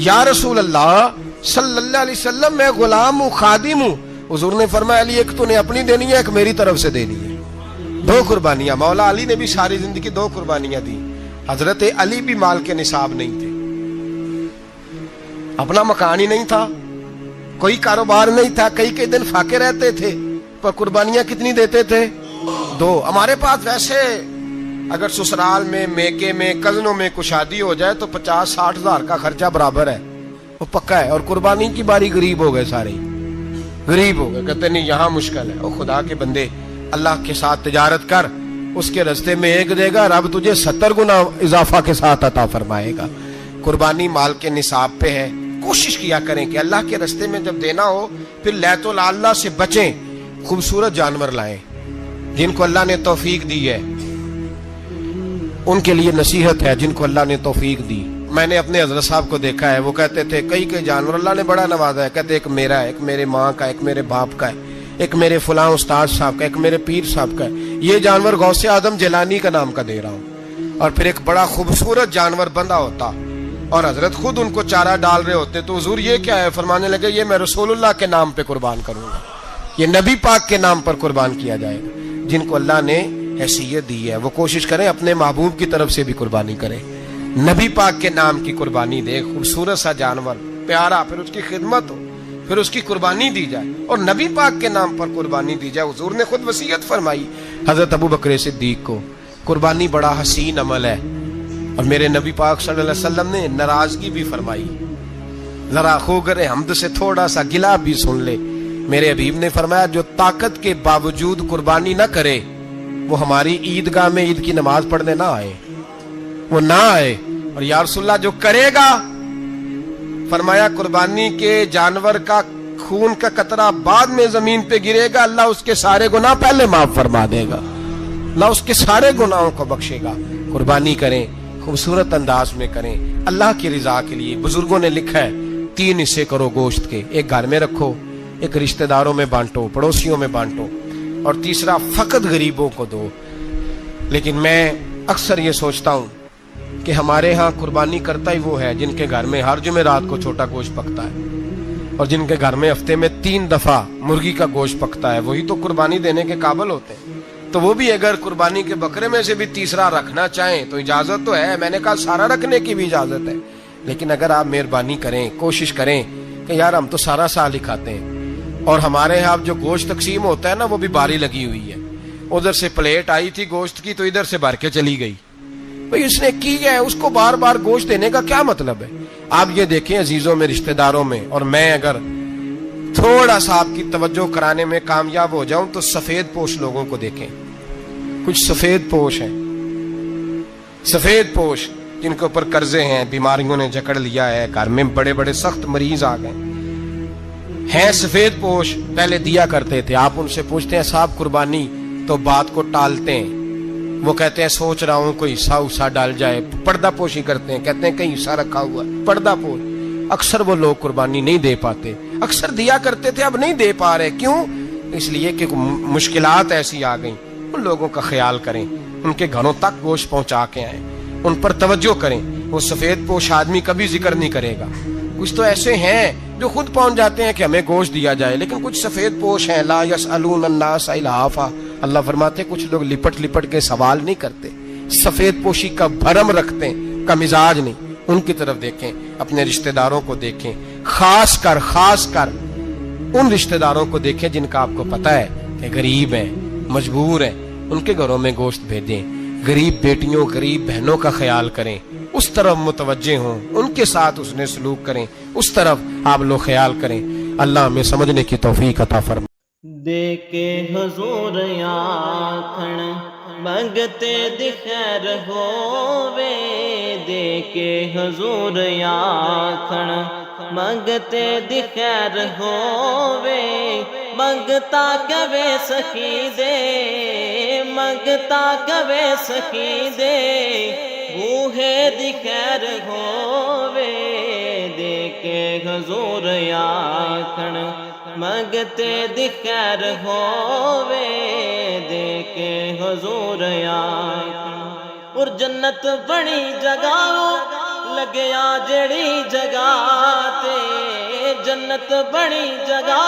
یا رسول اللہ صلی اللہ علیہ وسلم میں غلام ہوں، خادم ہوں۔ حضور نے فرمایا علی ایک تو نے اپنی دینی ہے، ایک میری طرف سے دینی ہے۔ 2 قربانیاں۔ مولا علی نے بھی ساری زندگی 2 قربانیاں دی۔ حضرت علی بھی مال کے نصاب نہیں تھے، اپنا مکان ہی نہیں تھا، کوئی کاروبار نہیں تھا، کئی دن فاقے رہتے تھے، پر قربانیاں کتنی دیتے تھے؟ 2۔ ہمارے پاس ویسے اگر سسرال میں، میکے میں، کزنوں میں کچھ شادی ہو جائے تو 50-60 ہزار کا خرچہ برابر ہے، وہ پکا ہے۔ اور قربانی کی باری غریب ہو گئے، سارے غریب ہو گئے، کہتے نہیں یہاں مشکل ہے۔ او خدا کے بندے، اللہ کے ساتھ تجارت کر، اس کے رستے میں 1 دے گا، رب تجھے 70 گنا اضافہ کے ساتھ عطا فرمائے گا۔ قربانی مال کے نصاب پہ ہے۔ کوشش کیا کریں کہ اللہ کے رستے میں جب دینا ہو پھر لیت اللہ سے بچیں، خوبصورت جانور لائیں۔ جن کو اللہ نے توفیق دی ہے ان کے لیے نصیحت ہے، جن کو اللہ نے توفیق دی۔ میں نے اپنے حضرت صاحب کو دیکھا ہے، وہ کہتے تھے کئی جانور اللہ نے بڑا نوازا ہے، کہتے ایک میرا ہے، ایک میرے ماں کا، ایک میرے باپ کا ہے، ایک میرے فلاں استاد صاحب کا، ایک میرے پیر صاحب کا ہے۔ یہ جانور غوث اعظم جیلانی کا نام کا دے رہا ہوں۔ اور پھر ایک بڑا خوبصورت جانور بندھا ہوتا اور حضرت خود ان کو چارہ ڈال رہے ہوتے، تو حضور یہ کیا ہے؟ فرمانے لگے یہ میں رسول اللہ کے نام پہ قربان کروں گا، یہ نبی پاک کے نام پر قربان کیا جائے گا۔ جن کو اللہ نے حیثیت دی ہے، وہ کوشش کریں اپنے محبوب کی طرف سے بھی قربانی کریں، نبی پاک کے نام کی قربانی دے، خوبصورت سا جانور پیارا، پھر اس کی خدمت ہو، پھر اس کی قربانی دی جائے، اور نبی پاک کے نام پر قربانی دی جائے۔ حضور نے خود وصیت فرمائی حضرت ابو بکر صدیق کو، قربانی بڑا حسین عمل ہے، اور میرے نبی پاک صلی اللہ علیہ وسلم نے ناراضگی بھی فرمائی، ذرا خوگر حمد سے تھوڑا سا گلا بھی سن لے۔ میرے حبیب نے فرمایا جو طاقت کے باوجود قربانی نہ کرے وہ ہماری عیدگاہ میں عید کی نماز پڑھنے نہ آئے، وہ نہ آئے۔ اور یا رسول اللہ جو کرے گا، فرمایا قربانی کے جانور کا خون کا قطرہ بعد میں زمین پہ گرے گا، اللہ اس کے سارے گناہ پہلے معاف فرما دے گا، اللہ اس کے سارے گناہوں کو بخشے گا۔ قربانی کریں، خوبصورت انداز میں کریں، اللہ کی رضا کے لیے۔ بزرگوں نے لکھا ہے 3 حصے کرو گوشت کے، ایک گھر میں رکھو، ایک رشتہ داروں میں بانٹو، پڑوسیوں میں بانٹو، اور تیسرا فقط غریبوں کو دو۔ لیکن میں اکثر یہ سوچتا ہوں کہ ہمارے ہاں قربانی کرتا ہی وہ ہے جن کے گھر میں ہر جمعرات کو چھوٹا گوشت پکتا ہے، اور جن کے گھر میں ہفتے میں 3 دفعہ مرغی کا گوشت پکتا ہے، وہی تو قربانی دینے کے قابل ہوتے ہیں۔ تو وہ بھی اگر قربانی کے بکرے میں سے بھی تیسرا رکھنا چاہیں تو اجازت تو ہے، میں نے کہا سارا رکھنے کی بھی اجازت ہے، لیکن اگر آپ مہربانی کریں، کوشش کریں کہ یار ہم تو سارا سال ہی کھاتے ہیں، اور ہمارے ہاں جو گوشت تقسیم ہوتا ہے نا وہ بھی باری لگی ہوئی ہے، ادھر سے پلیٹ آئی تھی گوشت کی تو ادھر سے بھر کے چلی گئی، بھئی اس نے کی ہے، اس کو بار بار گوشت دینے کا کیا مطلب ہے؟ آپ یہ دیکھیں عزیزوں میں، رشتہ داروں میں، اور میں اگر تھوڑا سا آپ کی توجہ کرانے میں کامیاب ہو جاؤں تو سفید پوش لوگوں کو دیکھیں، کچھ سفید پوش ہیں، سفید پوش جن کے اوپر قرضے ہیں، بیماریوں نے جکڑ لیا ہے، گھر میں بڑے بڑے سخت مریض آ گئے ہیں، سفید پوش پہلے دیا کرتے تھے۔ آپ ان سے پوچھتے ہیں صاحب قربانی، تو بات کو ٹالتے ہیں، وہ کہتے ہیں سوچ رہا ہوں کوئی حصہ ڈال جائے، پردہ پوشی کرتے ہیں، کہتے ہیں کہیں حصہ رکھا ہوا ہے، پردہ پوش۔ اکثر وہ لوگ قربانی نہیں دے پاتے، اکثر دیا کرتے تھے اب نہیں دے پا رہے، کیوں؟ اس لیے کہ مشکلات ایسی آ گئیں۔ ان لوگوں کا خیال کریں، ان کے گھروں تک گوشت پہنچا کے آئیں، ان پر توجہ کریں۔ وہ سفید پوش آدمی کبھی ذکر نہیں کرے گا، کچھ تو ایسے ہیں جو خود پہنچ جاتے ہیں کہ ہمیں گوشت دیا جائے، لیکن کچھ سفید پوش ہیں لا یسألون الناس الحافا، اللہ فرماتے ہیں کچھ لوگ لپٹ لپٹ کے سوال نہیں کرتے، سفید پوشی کا بھرم رکھتے ہیں، کا مزاج نہیں۔ ان کی طرف دیکھیں، اپنے رشتہ داروں کو دیکھیں، خاص کر ان رشتہ داروں کو دیکھیں جن کا آپ کو پتہ ہے کہ غریب ہیں، مجبور ہیں، ان کے گھروں میں گوشت بھیجیں۔ غریب بیٹیوں، غریب بہنوں کا خیال کریں، اس طرف متوجہ ہوں، ان کے ساتھ اس نے سلوک کریں، اس طرف آپ لوگ خیال کریں۔ اللہ ہمیں سمجھنے کی توفیق عطا فرمائے۔ دے کے حضور آکھن منگتے دی خیر ہووے، دے کے حضور آکھن منگتے دی خیر ہووے، منگتا کبے سخی دے، منگتا کبے سخی دے، بوہے دی خیر ہووے، دے کے حضور آکھن منگتے دی خیر ہووے، دے کے حضور آکھن۔ اور جنت بڑی جگہ لگیا جڑی جگہ تے، جنت بڑی جگہ